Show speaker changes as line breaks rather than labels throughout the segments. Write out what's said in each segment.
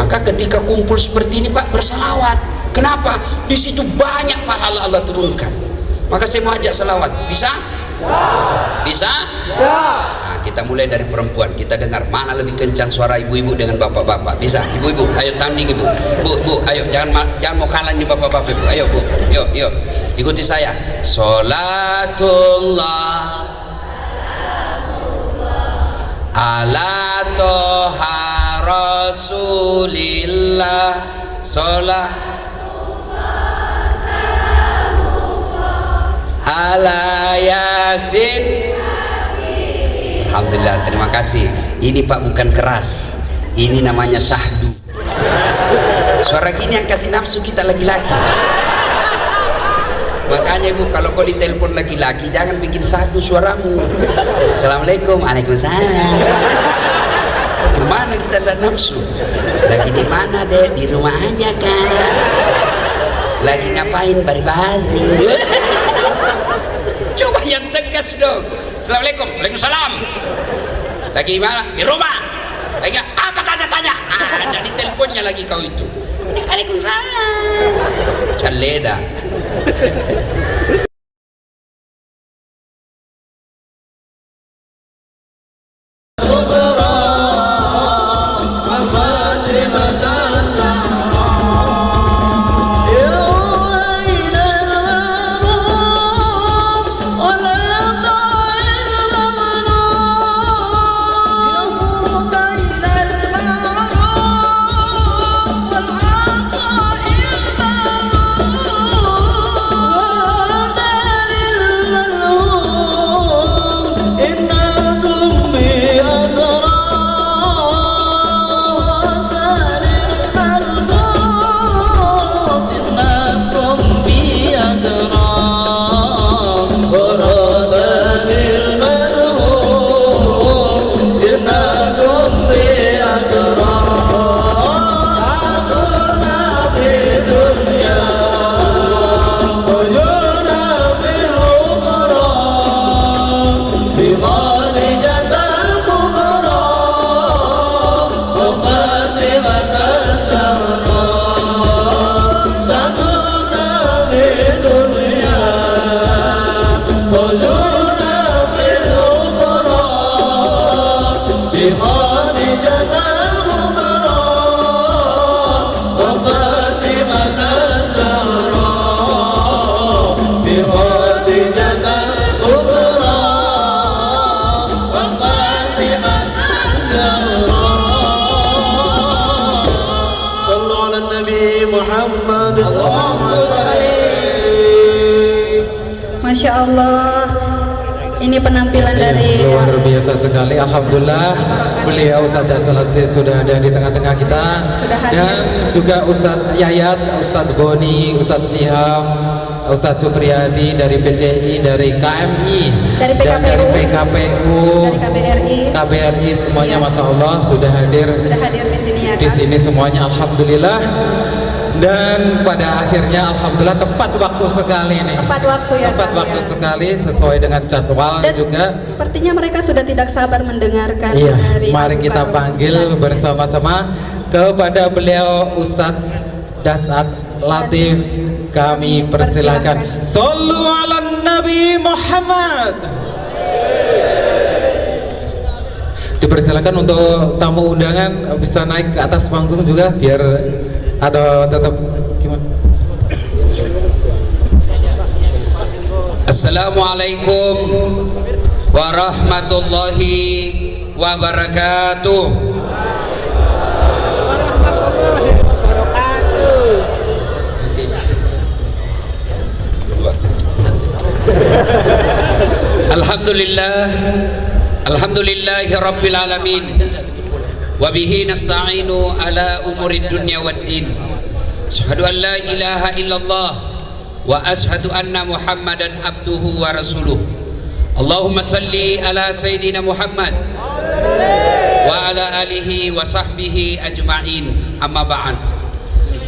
Maka ketika kumpul seperti ini Pak, bersalawat. Kenapa? Di situ banyak pahala Allah turunkan. Maka saya mau ajak salawat. Bisa? Bisa? Nah, kita mulai dari perempuan. Kita dengar mana lebih kencang suara ibu-ibu dengan bapak-bapak. Bisa? Ibu-ibu, ayo tanding ibu. Bu, ayo jangan mau kalah nih bapak-bapak ibu. Ayo bu, yuk. Ikuti saya. Sholatullah ala toha rasulillah. Sholat ala yasin. Alhamdulillah, terima kasih. Ini Pak bukan keras, ini namanya syahdu. Suara gini yang kasih nafsu kita laki-laki. Makanya ibu, kalau kau ditelepon laki-laki jangan bikin syahdu suaramu. Assalamualaikum, waalaikumsalam. Gimana kita ada nafsu? Lagi di mana deh? Di rumah aja kan? Lagi ngapain bari-bari? Coba yang tegas dong. Assalamualaikum, waalaikumsalam. Lagi di mana? Di rumah. Lagi apa tanya-tanya? Ada di teleponnya lagi kau itu. Waalaikumsalam. Caleda.
Masya Allah, ini penampilan dari
luar biasa sekali. Alhamdulillah, beliau Ustadz Salati sudah ada di tengah-tengah kita, dan juga Ustadz Yayat, Ustadz Boni, Ustadz Siham, Ustadz Supriyadi dari PCI, dari KMI,
dari PKPU,
dan dari PKPU,
dari
KBRI, semuanya Masya Allah sudah hadir
di sini ya,
di sini semuanya. Alhamdulillah. Dan pada akhirnya alhamdulillah tepat waktu sekali nih.
Tepat waktu ya.
Tepat waktu sekali sesuai dengan jadwal. Dan juga
sepertinya mereka sudah tidak sabar mendengarkan.
Iya, mari kita panggil bersama-sama kepada beliau Ustadz Dasat Latif. Kami persilakan. Shollu ala Nabi Muhammad. Dipersilakan untuk tamu undangan bisa naik ke atas panggung juga biar, atau tetap gimana?
Assalamualaikum warahmatullahi wabarakatuh. Alhamdulillahi rabbil alamin. Wabihi nasta'inu ala umurid dunya waddin. Asyhadu an la ilaha illallah wa asyhadu anna Muhammadan abduhu wa rasuluh. Allahumma salli ala Sayyidina Muhammad wa ala alihi wa sahbihi ajma'in. Amma ba'd.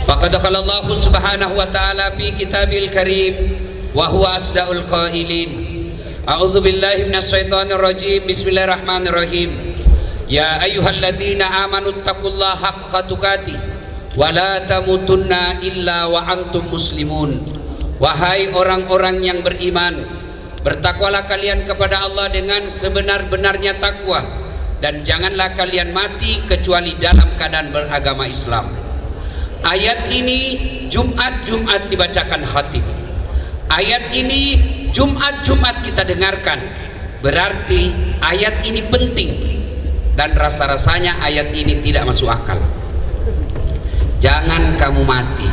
Faqad qala Allah subhanahu wa ta'ala fi kitabil karim wa huwa asdaqul qailin. A'udzu billahi minasy syaithanir rajim. Bismillahirrahmanirrahim. Ya ayyuhalladzina amanu taqullaha haqqa tuqatih wala tamutunna illa wa antum muslimun. Wahai orang-orang yang beriman, bertakwalah kalian kepada Allah dengan sebenar-benarnya takwa, dan janganlah kalian mati kecuali dalam keadaan beragama Islam. Ayat ini Jumat dibacakan khatib. Ayat ini Jumat kita dengarkan. Berarti ayat ini penting, dan rasa-rasanya ayat ini tidak masuk akal. Jangan kamu mati,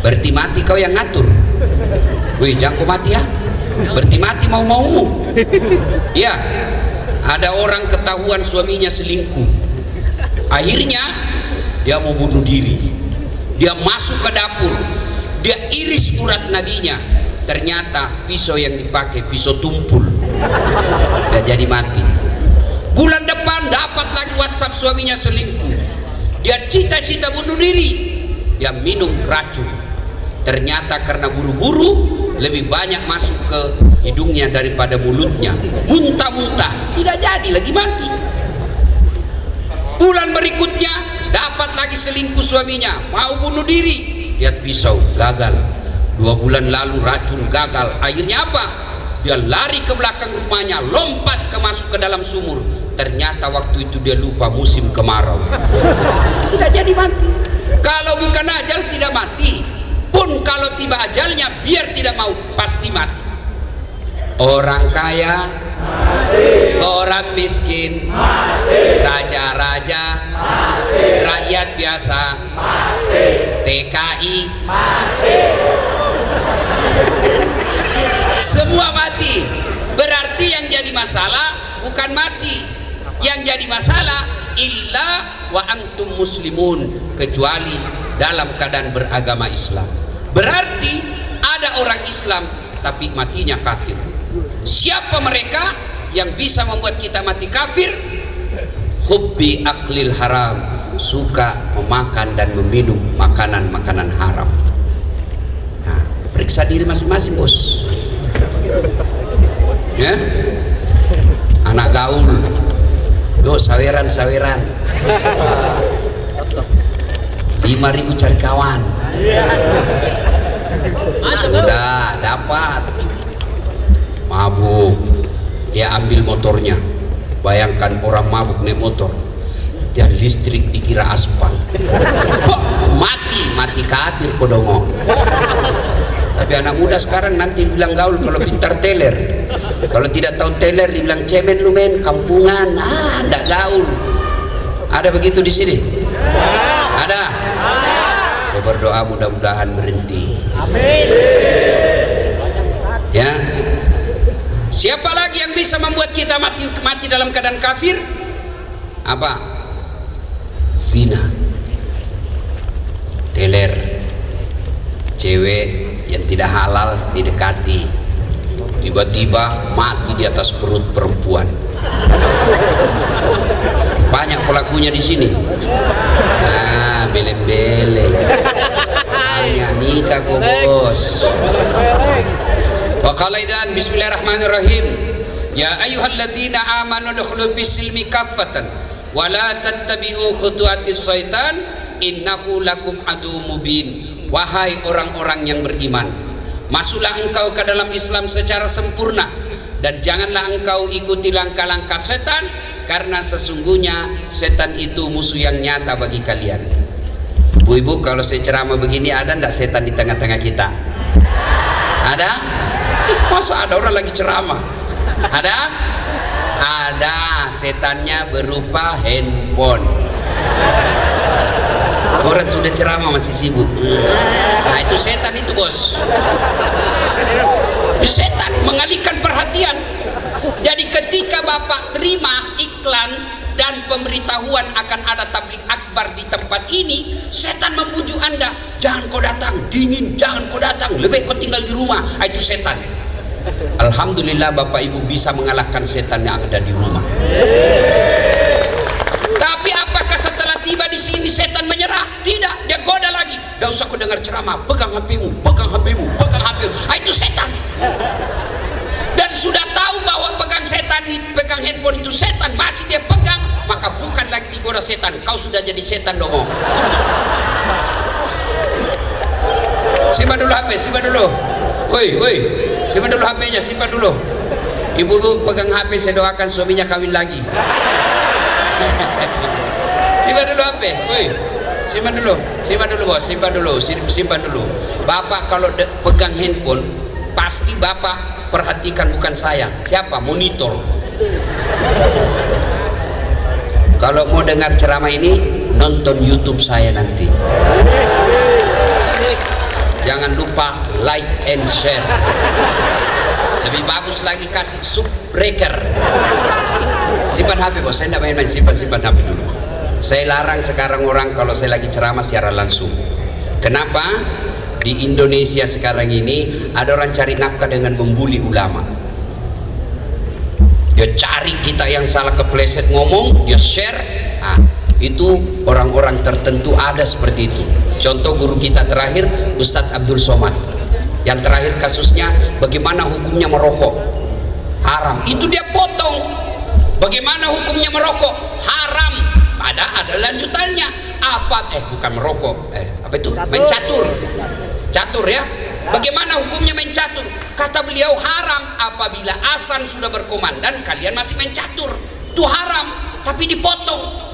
berarti mati kau yang ngatur. Wih, jangan kau mati ya, berarti mati mau-maumu. Ya, ada orang ketahuan suaminya selingkuh, akhirnya dia mau bunuh diri. Dia masuk ke dapur, dia iris urat nadinya, ternyata pisau yang dipakai pisau tumpul. Dia jadi mati. Bulan depan dapat lagi WhatsApp suaminya selingkuh, dia cita-cita bunuh diri, dia minum racun, ternyata karena buru-buru lebih banyak masuk ke hidungnya daripada mulutnya, muntah-muntah, tidak jadi lagi, mati. Bulan berikutnya dapat lagi selingkuh suaminya, mau bunuh diri, lihat pisau, gagal. 2 bulan lalu racun, gagal. Akhirnya apa? Dia lari ke belakang rumahnya, lompat masuk ke dalam sumur, ternyata waktu itu dia lupa musim kemarau. Tidak jadi mati. Kalau bukan ajal tidak mati, pun kalau tiba ajalnya biar tidak mau pasti mati. Orang kaya mati, orang miskin mati, raja-raja mati, rakyat biasa mati, TKI mati, semua mati. Berarti yang jadi masalah bukan mati, yang jadi masalah illa wa antum muslimun, kecuali dalam keadaan beragama Islam. Berarti ada orang Islam tapi matinya kafir. Siapa mereka yang bisa membuat kita mati kafir? Hubbi aklil haram, suka memakan dan meminum makanan-makanan haram. Nah, periksa diri masing-masing, bos. Ya, anak gaul, do saweran-saweran, 5.000 cari kawan, udah dapat, mabuk, dia ambil motornya. Bayangkan orang mabuk naik motor, dan listrik dikira aspal, mati kafir kodongo. Tapi anak muda sekarang nanti bilang gaul kalau pintar teler, kalau tidak tahu teler dibilang cemen lu men, kampungan, ndak gaul. Ada begitu di sini? Ada. Saya berdoa mudah-mudahan berhenti. Amin. Ya. Siapa lagi yang bisa membuat kita mati dalam keadaan kafir? Apa? Zina, teler, cewek yang tidak halal didekati, tiba-tiba mati di atas perut perempuan. Banyak pelakunya di sini. Nah, beleng-beleng. Hanya nikah kok, bos. Wa qala idzan bismillahirrahmanirrahim. Ya ayyuhalladzina amanu dukhulu fis-silmi kaffatan wa la tattabi'u khutuwatis syaitan innahu lakum adu mubin. Wahai orang-orang yang beriman, masuklah engkau ke dalam Islam secara sempurna, dan janganlah engkau ikuti langkah-langkah setan, karena sesungguhnya setan itu musuh yang nyata bagi kalian. Ibu-ibu, kalau saya ceramah begini, ada ndak setan di tengah-tengah kita? Ada? Masa ada orang lagi ceramah? Ada? Ada. Setannya berupa handphone. Orang sudah ceramah masih sibuk. Nah, itu setan itu, bos. Itu setan mengalihkan perhatian. Jadi ketika Bapak terima iklan dan pemberitahuan akan ada tablik akbar di tempat ini, setan membujuk Anda, jangan kau datang, dingin, jangan kau datang, lebih kau tinggal di rumah. Itu setan. Alhamdulillah Bapak Ibu bisa mengalahkan setan yang ada di rumah. Tapi apakah setelah tiba di sini setan menyerah? Tidak, dia goda lagi. Gak usah kau dengar ceramah, pegang HP-mu, pegang HP-mu, pegang HP-mu. Itu setan. Dan sudah tahu bahwa pegang handphone itu setan, masih dia pegang, maka bukan lagi digoda setan, kau sudah jadi setan dong. simpan dulu HP, simpan dulu. Woi, simpan dulu HP-nya, simpan dulu. Ibu-ibu pegang HP, saya doakan suaminya kawin lagi. Simpan dulu HP, woi. Simpan dulu bos, simpan dulu. Bapak kalau pegang handphone, pasti bapak perhatikan bukan saya. Siapa? Monitor. Kalau mau dengar ceramah ini, nonton YouTube saya nanti. Jangan lupa like and share. Lebih bagus lagi kasih subbreaker. Simpan HP bos, saya tidak main-main, simpan HP dulu. Saya larang sekarang orang kalau saya lagi ceramah secara langsung. Kenapa? Di Indonesia sekarang ini ada orang cari nafkah dengan membuli ulama. Dia cari kita yang salah kepleset ngomong, dia share. Itu orang-orang tertentu ada seperti itu. Contoh guru kita terakhir Ustadz Abdul Somad, yang terakhir kasusnya bagaimana hukumnya merokok haram, itu dia potong. Bagaimana hukumnya merokok haram, ada lanjutannya apa? Bukan merokok, apa itu? Catur ya. Bagaimana hukumnya main catur? Kata beliau haram apabila azan sudah berkumandang kalian masih main catur, itu haram, tapi dipotong.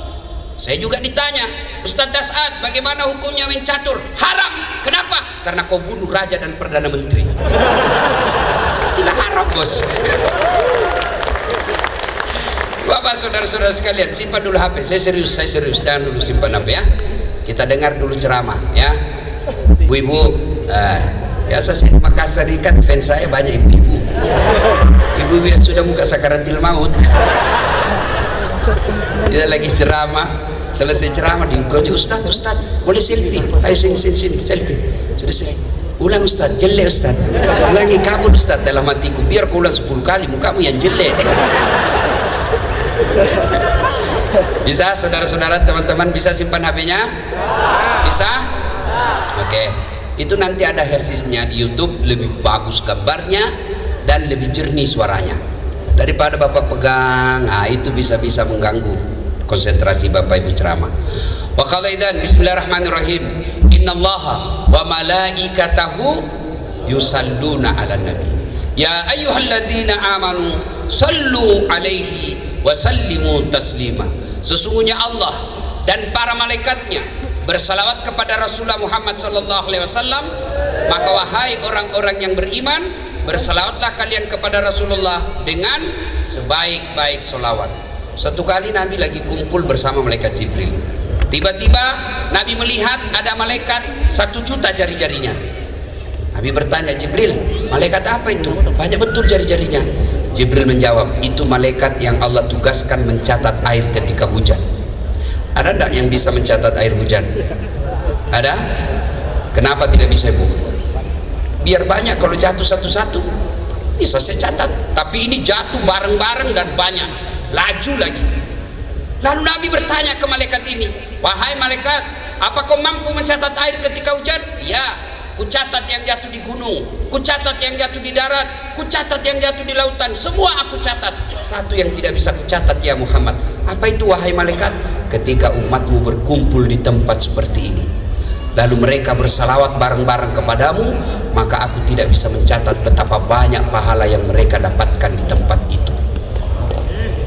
Saya juga ditanya, Ustadz Dasad, bagaimana hukumnya main catur? Haram. Kenapa? Karena kau bunuh raja dan perdana menteri. Pastilah haram bos. Bapak saudara-saudara sekalian, simpan dulu HP. Saya serius. Jangan dulu simpan HP ya. Kita dengar dulu ceramah ya. Ibu-ibu, biasa sih Makassar ini kan fans saya banyak ibu-ibu. Ibu-ibu yang sudah muka sakaratil maut. Kita lagi ceramah, selesai ceramah digoji, Ustadz boleh selfie? Ayo sini selfie. Sudah selesai. Ulang Ustadz, jelek Ustadz. Ulangi kabur Ustadz dalam hatiku, biar kau ulang 10 kali mukamu yang jelek. Bisa saudara-saudara, teman-teman bisa simpan HP-nya? Bisa? Oke. Itu nanti ada hasilnya di YouTube, lebih bagus gambarnya dan lebih jernih suaranya daripada bapak pegang. Itu bisa mengganggu konsentrasi bapak ibu ceramah. Wa qala idzan bismillahirrahmanirrahim innallaha wa malaikatahu yusalluna 'alan nabi ya ayyuhalladzina amanu sallu 'alaihi wa sallimu taslima. Sesungguhnya Allah dan para malaikatnya bersalawat kepada Rasulullah Muhammad sallallahu alaihi wasallam, maka wahai orang-orang yang beriman, bersalawatlah kalian kepada Rasulullah dengan sebaik-baik solawat. Satu kali Nabi lagi kumpul bersama malaikat Jibril. Tiba-tiba Nabi melihat ada malaikat 1 juta jari-jarinya. Nabi bertanya, Jibril, malaikat apa itu? Banyak betul jari-jarinya. Jibril menjawab, itu malaikat yang Allah tugaskan mencatat air ketika hujan. Ada tidak yang bisa mencatat air hujan? Ada? Kenapa tidak bisa, Bu? Biar banyak, kalau jatuh satu-satu bisa saya catat, tapi ini jatuh bareng-bareng dan banyak, laju lagi. Lalu Nabi bertanya ke malaikat ini, wahai malaikat, apa kau mampu mencatat air ketika hujan? Ya, ku catat yang jatuh di gunung, ku catat yang jatuh di darat, ku catat yang jatuh di lautan, semua aku catat. Satu yang tidak bisa ku catat ya Muhammad. Apa itu wahai malaikat? Ketika umatmu berkumpul di tempat seperti ini, lalu mereka bersalawat bareng-bareng kepadamu, maka aku tidak bisa mencatat betapa banyak pahala yang mereka dapatkan di tempat itu.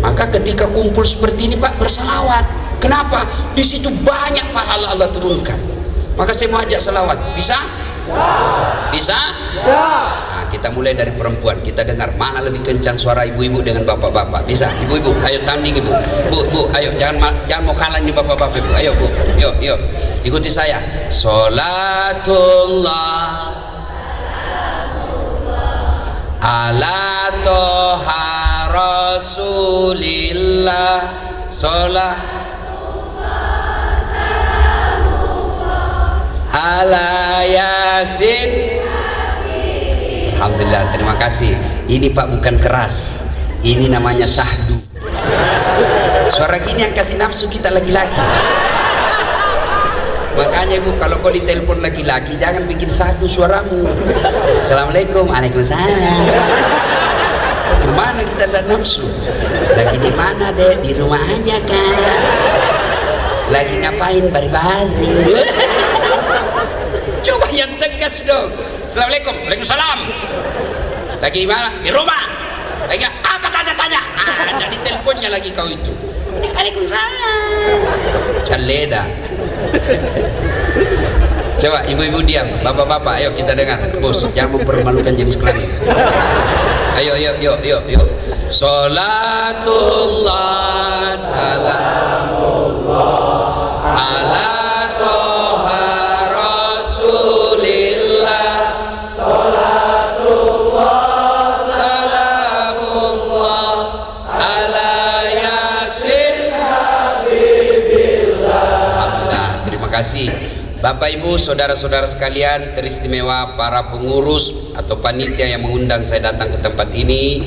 Maka ketika kumpul seperti ini Pak, bersalawat. Kenapa? Di situ banyak pahala Allah turunkan. Maka saya mau ajak salawat. Bisa? Bisa? Nah, kita mulai dari perempuan. Kita dengar mana lebih kencang suara ibu-ibu dengan bapak-bapak. Bisa? Ibu-ibu, ayo tanding ibu. Bu, ayo jangan mau kalah nih bapak-bapak ibu. Ayo Bu, yuk. Ikuti saya. Sholatullah ala toha rasulillah. Sholat ala yasin. Alhamdulillah, terima kasih. Ini Pak bukan keras, ini namanya syahdu. Suara gini yang kasih nafsu kita lagi-lagi. Makanya Ibu, kalau kau ditelepon laki-laki jangan bikin satu suaramu. Assalamualaikum, waalaikumsalam. Gimana kita tidak nafsu? Lagi di mana deh? Di rumah aja kan? Lagi ngapain? Bari-bari. Coba yang tegas gas dong. Assalamualaikum. Waalaikumsalam. Lagi di mana? Di rumah. Lagi apa tanya-tanya? Ada di teleponnya lagi kau itu. Waalaikumsalam. Caleda. Coba ibu-ibu diam, bapak-bapak, ayo kita dengar. Bos, jangan mempermalukan jenis kelamin. Ayo, yuk. Salatullah, salamullah ala toha rasulillah. Salatullah, salamullah ala yasin habibillah. Alhamdulillah, terima kasih Bapak Ibu, saudara-saudara sekalian, teristimewa para pengurus atau panitia yang mengundang saya datang ke tempat ini,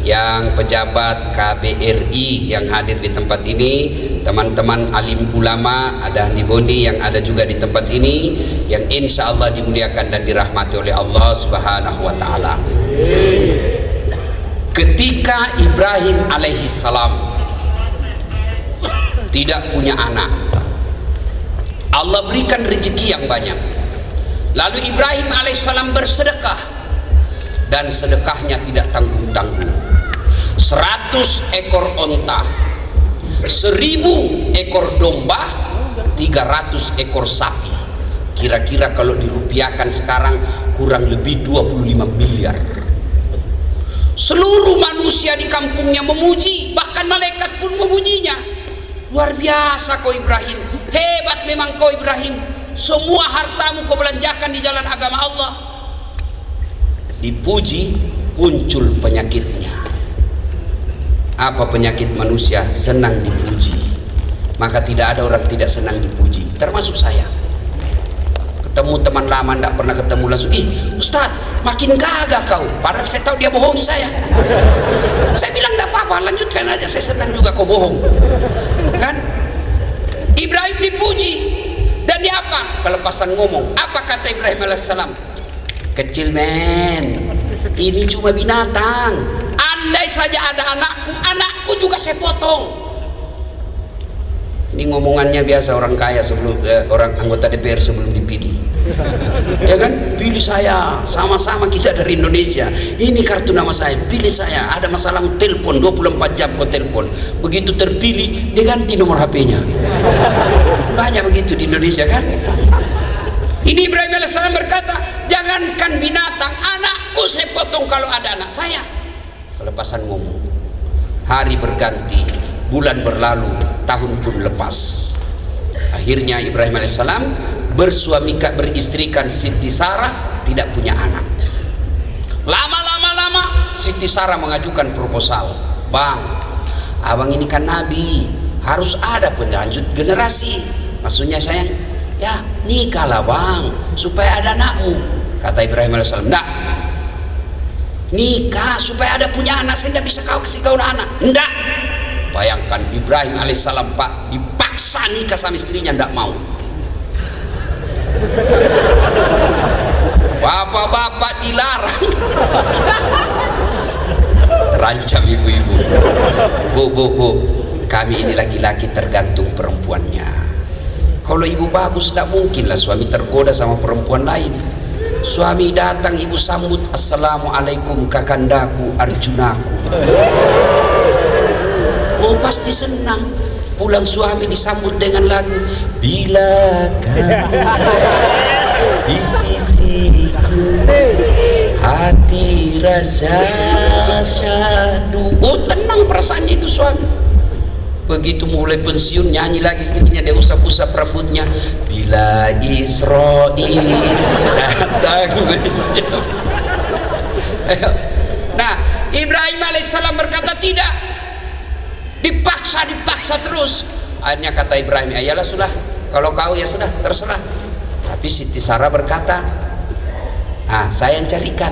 yang pejabat KBRI yang hadir di tempat ini, teman-teman alim ulama, ada Andi Boni yang ada juga di tempat ini, yang insya Allah dimuliakan dan dirahmati oleh Allah Subhanahu wa Ta'ala. Ketika Ibrahim alaihissalam tidak punya anak, Allah berikan rezeki yang banyak. Lalu Ibrahim alaihissalam bersedekah, dan sedekahnya tidak tanggung-tanggung. 100 ekor onta, 1000 ekor domba, 300 ekor sapi. Kira-kira kalau dirupiahkan sekarang kurang lebih 25 miliar. Seluruh manusia di kampungnya memuji, bahkan malaikat pun memujinya. Luar biasa kau Ibrahim, hebat memang kau Ibrahim, semua hartamu kau belanjakan di jalan agama Allah. Dipuji, muncul penyakitnya. Apa penyakit manusia? Senang dipuji. Maka tidak ada orang tidak senang dipuji, termasuk saya. Ketemu teman lama tidak pernah ketemu, langsung, ih Ustaz makin gagah kau, padahal saya tahu dia bohongi saya. Saya bilang tidak apa-apa, lanjutkan aja, saya senang juga kau bohong. Kan Ibrahim dipuji, dan dia apa? Kelepasan ngomong. Apa kata Ibrahim alaihissalam? Kecil men, ini cuma binatang. Andai saja ada anakku juga saya potong. Ini ngomongannya biasa orang kaya sebelum orang anggota DPR sebelum dipilih. Ya kan, pilih saya, sama-sama kita dari Indonesia, ini kartu nama saya, pilih saya. Ada masalah telepon 24 jam kau telepon, begitu terpilih dia ganti nomor HP-nya. Banyak begitu di Indonesia kan. Ini Ibrahim alaihissalam berkata, jangankan binatang, anakku saya potong kalau ada anak saya. Kelepasan ngomong. Hari berganti, bulan berlalu, tahun pun lepas. Akhirnya Ibrahim alaihissalam beristrikan Siti Sarah, tidak punya anak. Lama Siti Sarah mengajukan proposal, Bang, abang ini kan nabi, harus ada pelanjut generasi. Maksudnya sayang, ya nikahlah bang, supaya ada anakmu. Kata Ibrahim alaihissalam, enggak, nikah supaya ada punya anak, saya tidak bisa kau kasih kau anak. Enggak. Bayangkan Ibrahim alaihissalam Pak, dipaksa nikah sama istrinya, enggak mau. Bapak-bapak dilarang. Terancam ibu-ibu. Bu, kami ini laki-laki tergantung perempuannya. Kalau ibu bagus, tidak mungkinlah suami tergoda sama perempuan lain. Suami datang, ibu sambut, assalamualaikum kakandaku Arjunaku. Oh pasti senang. Pulang suami disambut dengan lagu, bila kamu di sisiku, hati rasa syahdu. Oh tenang perasaannya itu suami. Begitu mulai pensiun, nyanyi lagi istrinya, dia usap-usap rambutnya, bila Israel datang menjam. Nah Ibrahim alaihissalam berkata tidak. Dipaksa terus. Akhirnya kata Ibrahim, ayalah sudah, kalau kau ya sudah, terserah. Tapi Siti Sarah berkata, saya yang carikan.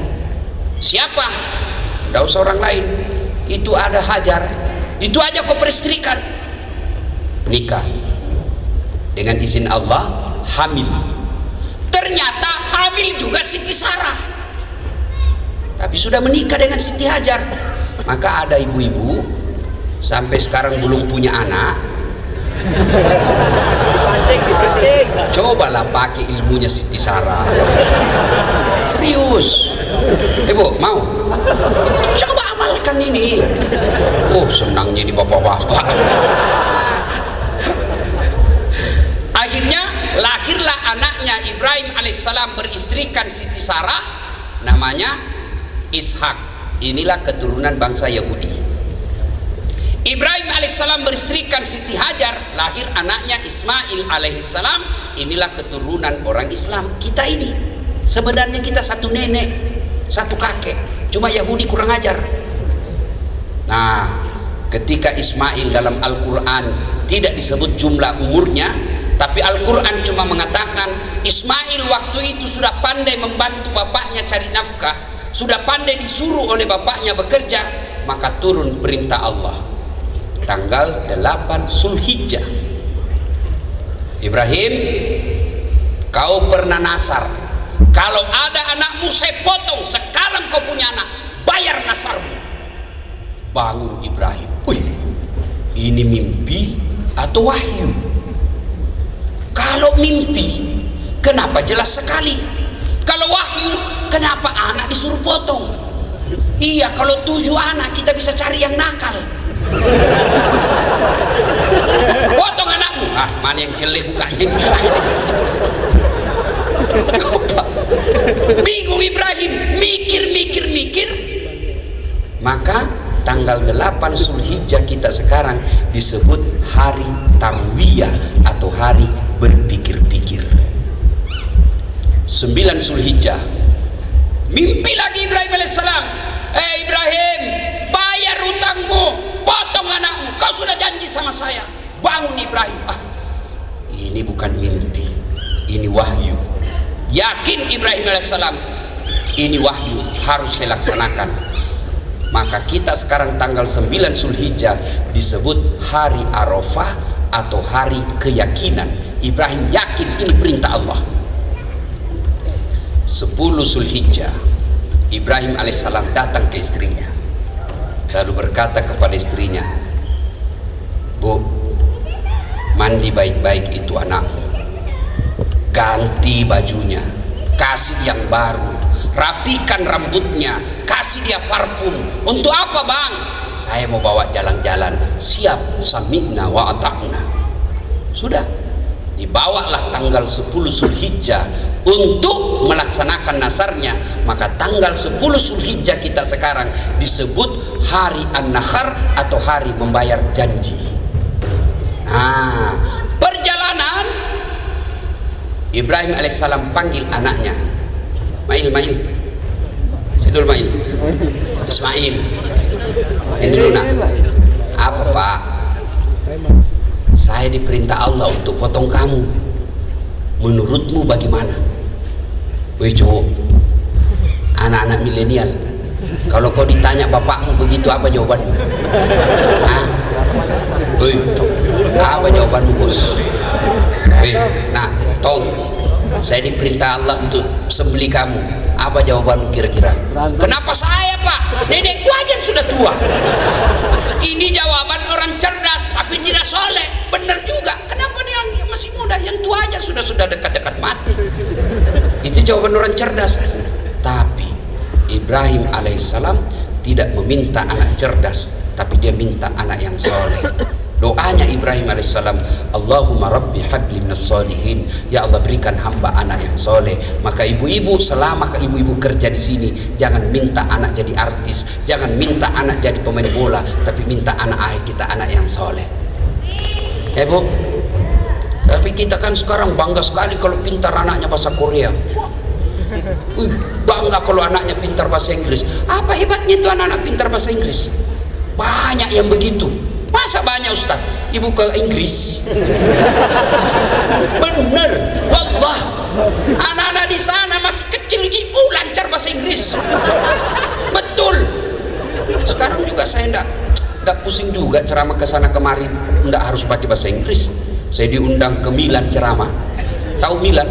Siapa? Tidak usah orang lain. Itu ada Hajar, itu aja kau peristrikan. Nikah. Dengan izin Allah, hamil. Ternyata hamil juga Siti Sarah, tapi sudah menikah dengan Siti Hajar. Maka ada ibu-ibu sampai sekarang belum punya anak, Cobalah pakai ilmunya Siti Sarah. Serius. Bu, mau? Coba amalkan ini. Oh, senangnya di bapak-bapak. Akhirnya lahirlah anaknya Ibrahim alaihissalam beristrikan Siti Sarah, namanya Ishak. Inilah keturunan bangsa Yahudi. Ibrahim alaihissalam beristrikan Siti Hajar, lahir anaknya Ismail alaihissalam. Inilah keturunan orang Islam. Kita ini sebenarnya kita satu nenek, satu kakek, cuma Yahudi kurang ajar. Nah, ketika Ismail dalam Al-Quran tidak disebut jumlah umurnya, tapi Al-Quran cuma mengatakan Ismail waktu itu sudah pandai membantu bapaknya cari nafkah, sudah pandai disuruh oleh bapaknya bekerja, maka turun perintah Allah tanggal 8 Zulhijjah. Ibrahim, kau pernah nasar, kalau ada anakmu saya potong. Sekarang kau punya anak, bayar nasarmu. Bangun Ibrahim. Wih, ini mimpi atau wahyu? Kalau mimpi, kenapa jelas sekali? Kalau wahyu, kenapa anak disuruh potong? Iya, kalau 7 anak kita bisa cari yang nakal. Potong anakmu. Ah, mana yang jelek mukanya? Bingung Ibrahim, mikir. Maka tanggal 8 Zulhijjah kita sekarang disebut hari tarwiyah atau hari berpikir-pikir. 9 Zulhijjah, mimpi lagi Ibrahim alaihissalam. Ibrahim, bayar utangmu, potong anakmu, kau sudah janji sama saya. Bangun Ibrahim. Ah, ini bukan mimpi, ini wahyu. Yakin Ibrahim alaihissalam, ini wahyu, harus saya laksanakan. Maka kita sekarang tanggal 9 Zulhijjah disebut hari Arafah atau hari keyakinan. Ibrahim yakin ini perintah Allah. 10 Zulhijjah, Ibrahim alaihissalam datang ke istrinya, lalu berkata kepada istrinya, Bu, mandi baik-baik itu anakmu, ganti bajunya, kasih yang baru, rapikan rambutnya, kasih dia parfum. Untuk apa bang? Saya mau bawa jalan-jalan. Siap, sami'na wa ata'na. Sudah, dibawalah tanggal 10 Zulhijjah untuk melaksanakan nasarnya. Maka tanggal 10 Zulhijjah kita sekarang disebut hari An-Nakhar atau hari membayar janji. Nah, perjalanan Ibrahim alaihissalam panggil anaknya, Mail, Sidul Mail, Ismail, ini dulu nak. Apa pak? Saya diperintah Allah untuk potong kamu. Menurutmu bagaimana? Wih cowok, anak-anak milenial, kalau kau ditanya bapakmu begitu, apa jawabanmu? Hah? Wih, apa jawabanmu bos? Wih, nah, tong, saya diperintah Allah untuk sembelih kamu. Apa jawabanmu kira-kira? Kenapa saya pak? Nenekku aja sudah tua. Ini jawaban orang cerdas tapi tidak soleh. Benar juga. Kenapa dia masih muda? Yang tua aja sudah dekat-dekat mati. Itu jawaban orang cerdas. Tapi Ibrahim alaihissalam tidak meminta anak cerdas, tapi dia minta anak yang soleh. Doanya Ibrahim alaihissalam, Allahumma rabbi habli minas solihin, ya Allah berikan hamba anak yang soleh. Maka ibu-ibu, selama ibu-ibu kerja di sini, jangan minta anak jadi artis, jangan minta anak jadi pemain bola, tapi minta anak kita anak yang soleh. Bu, tapi kita kan sekarang bangga sekali kalau pintar anaknya bahasa Korea. Bangga kalau anaknya pintar bahasa Inggris. Apa hebatnya itu anak-anak pintar bahasa Inggris? Banyak yang begitu. Masa banyak Ustaz ibu ke Inggris? Bener, wallah, anak-anak di sana masih kecil ibu lancar bahasa Inggris. Betul. Sekarang juga saya enggak pusing juga ceramah ke sana kemari, enggak harus pakai bahasa Inggris. Saya diundang ke Milan ceramah. Tahu Milan?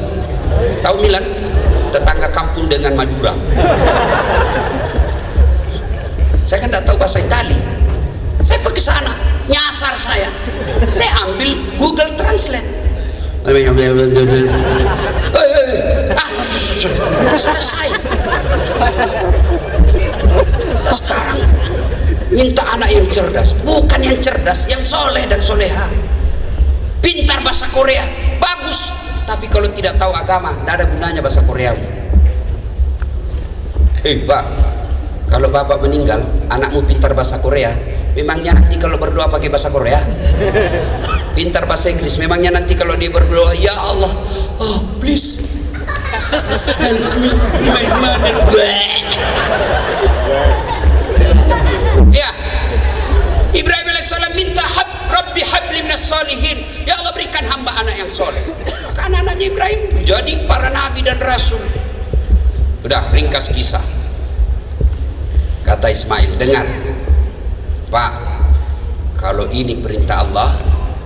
Tahu Milan? Tetangga kampung dengan Madura. Saya kan enggak tahu bahasa Itali. Saya pergi sana, nyasar saya ambil Google Translate. Selesai. Sekarang minta anak yang cerdas, bukan yang cerdas, yang soleh dan soleha. Pintar bahasa Korea, bagus, tapi kalau tidak tahu agama, tidak ada gunanya bahasa Korea. Pak, kalau bapak meninggal, anakmu pintar bahasa Korea, memangnya nanti kalau berdoa pakai bahasa Korea? Pintar bahasa Inggris, memangnya nanti kalau dia berdoa, ya Allah, oh please help me, my mother. Ya, Ibrahim alaihissalam minta Rabbi habli minas solihin, ya Allah berikan hamba anak yang soleh. Maka anak-anaknya Ibrahim jadi para nabi dan rasul. Udah, ringkas kisah. Kata Ismail, dengar Pak, kalau ini perintah Allah,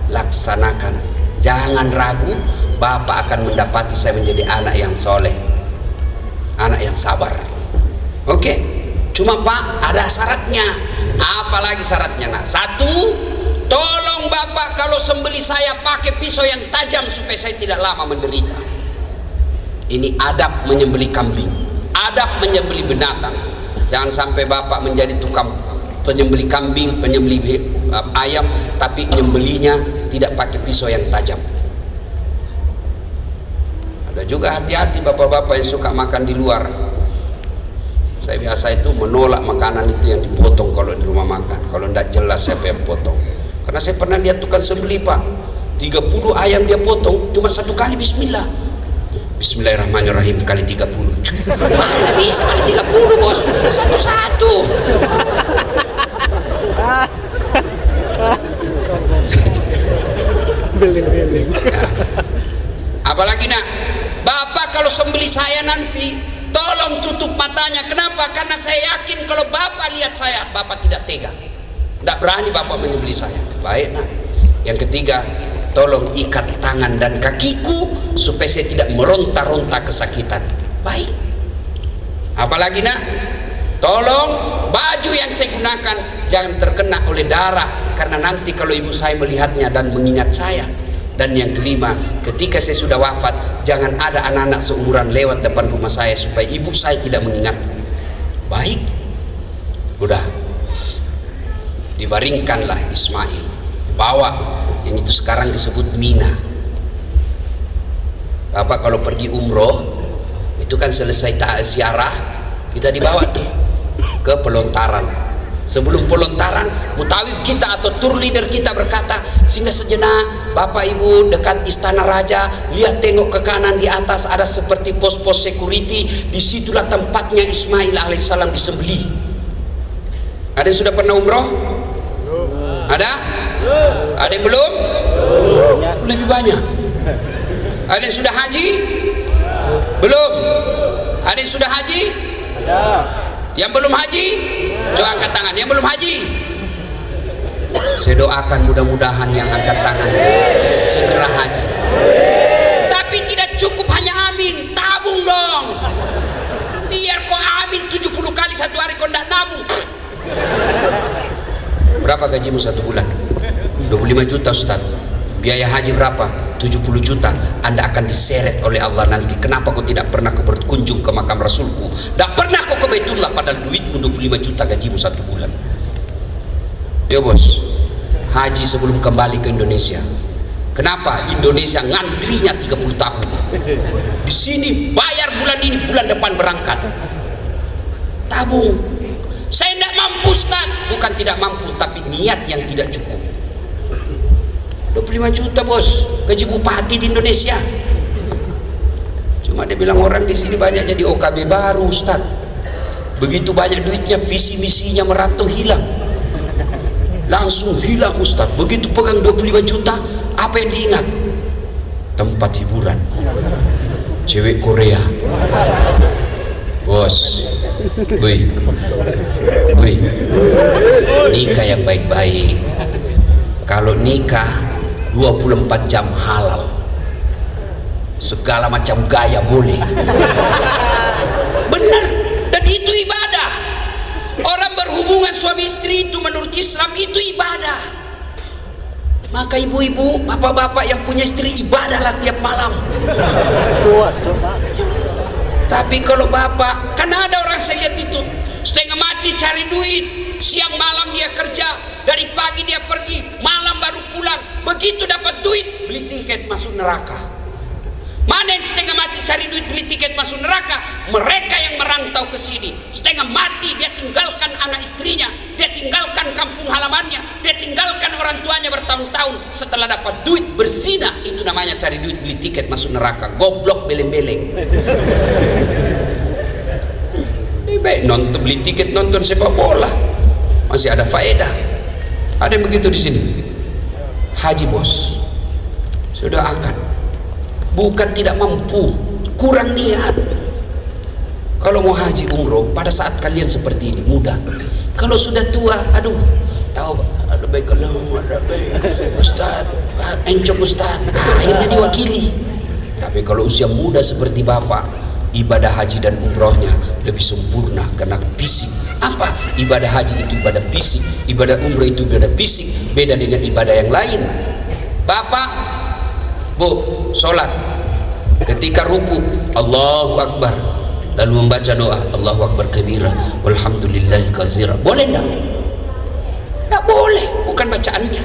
laksanakan, jangan ragu, bapak akan mendapati saya menjadi anak yang soleh, anak yang sabar. Oke, cuma Pak ada syaratnya. Apalagi syaratnya? Nah, satu, tolong bapak kalau sembeli saya pakai pisau yang tajam supaya saya tidak lama menderita. Ini adab menyembeli kambing, adab menyembeli binatang. Jangan sampai bapak menjadi tukang penyembeli kambing, penyembeli ayam, tapi menyembelinya tidak pakai pisau yang tajam. Ada juga hati-hati bapak-bapak yang suka makan di luar. Saya biasa itu menolak makanan itu yang dipotong kalau di rumah makan. Kalau tidak jelas siapa yang potong. Karena saya pernah lihat tukang sembeli Pak, 30 ayam dia potong cuma satu kali bismillah. Bismillahirrahmanirrahim kali 30. Mana bisa kali 30 bos? Satu-satu. Nah, apalagi nak, bapak kalau sembeli saya nanti tolong tutup matanya. Kenapa? Karena saya yakin kalau bapak lihat saya, bapak tidak tega, tidak berani bapak menyembeli saya. Baik nak. Yang ketiga, tolong ikat tangan dan kakiku supaya saya tidak meronta-ronta kesakitan. Baik. Apalagi nak, tolong baju yang saya gunakan jangan terkena oleh darah, karena nanti kalau ibu saya melihatnya dan mengingat saya. Dan yang kelima, ketika saya sudah wafat, jangan ada anak-anak seumuran lewat depan rumah saya supaya ibu saya tidak mengingat. Baik. Udah. Dibaringkanlah Ismail, bawa yang itu sekarang disebut Mina. Bapak kalau pergi umroh itu kan selesai ziarah, kita dibawa tuh ke pelontaran. Sebelum pelontaran, mutawif kita atau tour leader kita berkata, singgah sejenak Bapak Ibu dekat istana raja, lihat tengok ke kanan, di atas ada seperti pos-pos security, disitulah tempatnya Ismail alaihissalam disembelih. Ada yang sudah pernah umroh? Ada? Ada yang belum? Lebih banyak. Ada yang sudah haji? Belum. Ada yang sudah haji? Yang belum haji? Coba angkat tangan. Yang belum haji? Saya doakan mudah-mudahan yang angkat tangan segera haji. Tapi tidak cukup hanya amin, tabung dong. Biar kau amin 70 kali satu hari kau tidak nabung. Berapa gajimu satu bulan? 25 juta Ustaz. Biaya haji berapa? 70 juta. Anda akan diseret oleh Allah nanti. Kenapa kau tidak pernah kau berkunjung ke makam Rasulku? Tak pernah kau ke Baitullah padahal duitmu 25 juta gajimu satu bulan. Ya bos, haji sebelum kembali ke Indonesia. Kenapa? Indonesia ngantrinya 30 tahun. Di sini bayar bulan ini, bulan depan berangkat. Tabung. Saya tidak mampu Ustaz. Bukan tidak mampu, tapi niat yang tidak cukup. 25 juta bos, gaji bupati di Indonesia. Cuma dia bilang orang di sini banyak jadi OKB baru Ustaz. Begitu banyak duitnya, visi misinya merantau hilang. Langsung hilang Ustaz. Begitu pegang 25 juta, apa yang diingat? Tempat hiburan, cewek Korea. Bos, wih, nikah yang baik-baik. Kalau nikah 24 jam halal, segala macam gaya boleh. Benar, dan itu ibadah. Orang berhubungan suami istri itu menurut Islam itu ibadah. Maka ibu-ibu, bapak-bapak yang punya istri, ibadahlah tiap malam. Tapi kalau bapak, kan ada orang saya lihat itu setengah mati cari duit, siang malam dia kerja, dari pagi dia pergi, malam baru pulang, begitu dapat duit beli tiket masuk neraka. Mana yang setengah mati cari duit beli tiket masuk neraka? Mereka yang merantau ke sini, setengah mati dia tinggalkan anak istrinya, dia tinggalkan kampung halamannya, dia tinggalkan orang tuanya bertahun-tahun, setelah dapat duit berzina. Itu namanya cari duit beli tiket masuk neraka. Goblok beleng-beleng. Baik nonton, beli tiket nonton sepak bola masih ada faedah. Ada yang begitu di sini. Haji bos, sudah akan, bukan tidak mampu, kurang niat. Kalau mau haji umroh pada saat kalian seperti ini mudah. Kalau sudah tua, aduh, tahu ada baik kalau ada baik Ustaz, encok Ustaz, akhirnya diwakili. Tapi kalau usia muda seperti bapak, ibadah haji dan umrohnya lebih sempurna karena fisik. Apa? Ibadah haji itu ibadah fisik, ibadah umroh itu ibadah fisik, beda dengan ibadah yang lain. Bapak, bu, sholat, ketika ruku Allahu Akbar, lalu membaca doa Allahu Akbar kabira walhamdulillahi katsira, boleh enggak? Enggak boleh, bukan bacaannya.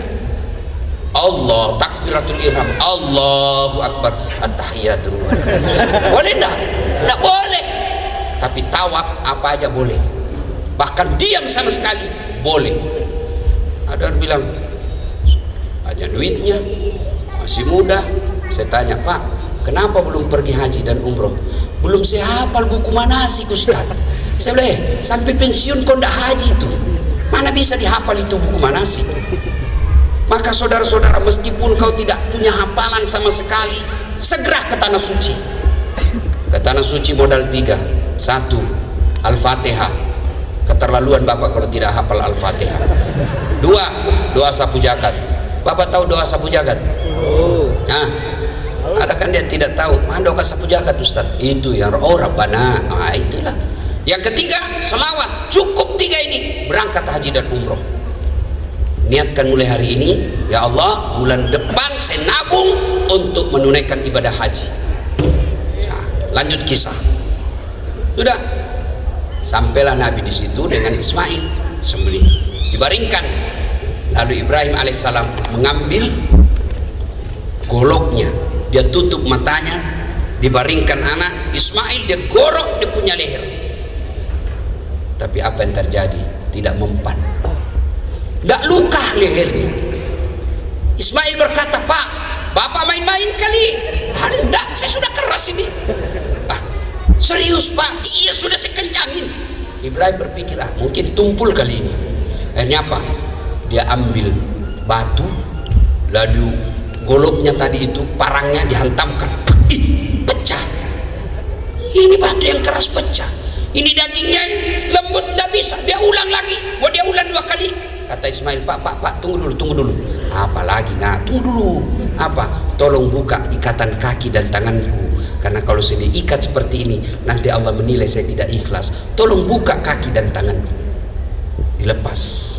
Allah takbiratul ihram, Allahu Akbar, at-tahiyatul, boleh enggak? Enggak boleh. Tapi tawaf apa aja boleh, bahkan diam sama sekali boleh. Ada orang bilang hanya duitnya masih muda. Saya tanya, Pak, kenapa belum pergi haji dan umroh? Belum saya hafal buku manasik Ustaz. Saya bilang, sampai pensiun kau ndak haji itu, mana bisa dihafal itu buku manasik? Maka saudara-saudara, meskipun kau tidak punya hafalan sama sekali, segera ke tanah suci. Ke tanah suci modal 3. 1, Al-Fatihah. Keterlaluan bapak kalau tidak hafal Al-Fatihah. 2, doa sapu jagat. Bapak tahu doa sapu jagat? Nah, ada kan dia tidak tahu. Mana doa sapu jagat Ustaz? Itu yang Rabbana. Nah, itulah. Yang ketiga, selawat. Cukup 3 ini, berangkat haji dan umroh. Niatkan mulai hari ini, ya Allah, bulan depan saya nabung untuk menunaikan ibadah haji. Nah, lanjut kisah. Sudah, sampailah Nabi di situ dengan Ismail sembelih, dibaringkan. Lalu Ibrahim alaihissalam mengambil goloknya, dia tutup matanya, dibaringkan anak Ismail, dia gorok dia punya leher. Tapi apa yang terjadi? Tidak mempan, tidak luka lehernya. Ismail berkata, Pak, Bapak main-main kali. Hendak, saya sudah keras ini. Serius Pak? Iya, sudah saya kencangin. Ibrahim berpikir, mungkin tumpul kali ini. Akhirnya apa? Dia ambil batu, lalu goloknya tadi itu, parangnya dihantamkan, pecah. Ini batu yang keras pecah, ini dagingnya lembut, tidak bisa. Dia ulang lagi, mau dia ulang 2 kali. Kata Ismail, Pak, tunggu dulu. Apalagi nak, tunggu dulu. Apa? Tolong buka ikatan kaki dan tanganku, karena kalau saya diikat seperti ini nanti Allah menilai saya tidak ikhlas. Tolong buka kaki dan tanganku. Dilepas.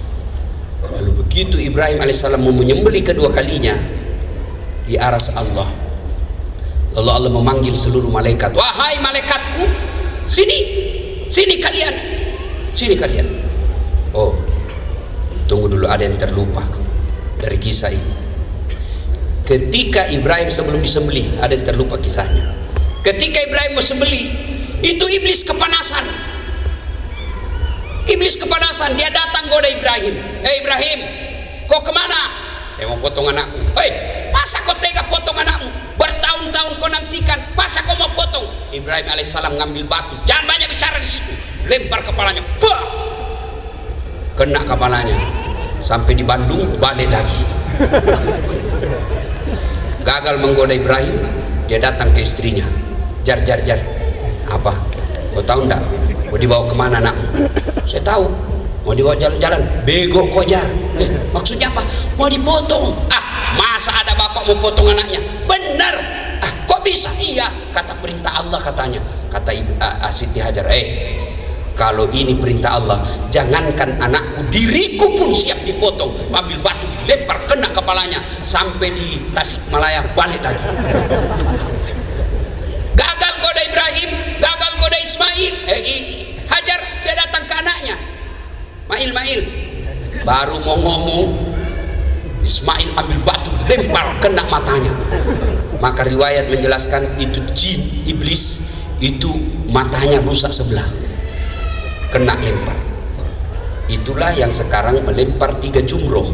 Lalu begitu Ibrahim alaihissalam mau menyembelih kedua kalinya, di aras Allah, lalu Allah memanggil seluruh malaikat. Wahai malaikatku, sini kalian, sini kalian. Oh, tunggu dulu, ada yang terlupa dari kisah ini. Ketika Ibrahim sebelum disembelih, ada yang terlupa kisahnya. Ketika Ibrahim mau sembelih, itu iblis kepanasan. Iblis kepanasan, dia datang goda Ibrahim. Ibrahim, kau kemana? Saya mau potong anakku. Masa kau tega potong anakmu? Bertahun-tahun kau nantikan, masa kau mau potong? Ibrahim alaihissalam ngambil batu, jangan banyak bicara di situ, lempar kepalanya, bah! Kena kepalanya. Sampai di Bandung, balik lagi. Gagal menggoda Ibrahim, dia datang ke istrinya. Jar, apa? Kau tahu enggak? Mau dibawa kemana anakmu? Saya tahu, mau dibawa jalan-jalan. Bego kau Jar. Maksudnya apa? Mau dipotong. Masa ada bapak mau potong anaknya? Benar. Kok bisa? Iya, kata perintah Allah katanya. Kata Siti Hajar, Kalau ini perintah Allah, jangankan anakku, diriku pun siap dipotong, ambil batu lempar kena kepalanya sampai di Tasikmalaya balik lagi. Gagal goda Ibrahim, gagal goda Ismail, Hajar, dia datang ke anaknya, Mail, baru mau ngomong, Ismail ambil batu lempar kena matanya. Maka riwayat menjelaskan itu jin, iblis, itu matanya rusak sebelah, kena lempar. Itulah yang sekarang melempar 3 jumroh,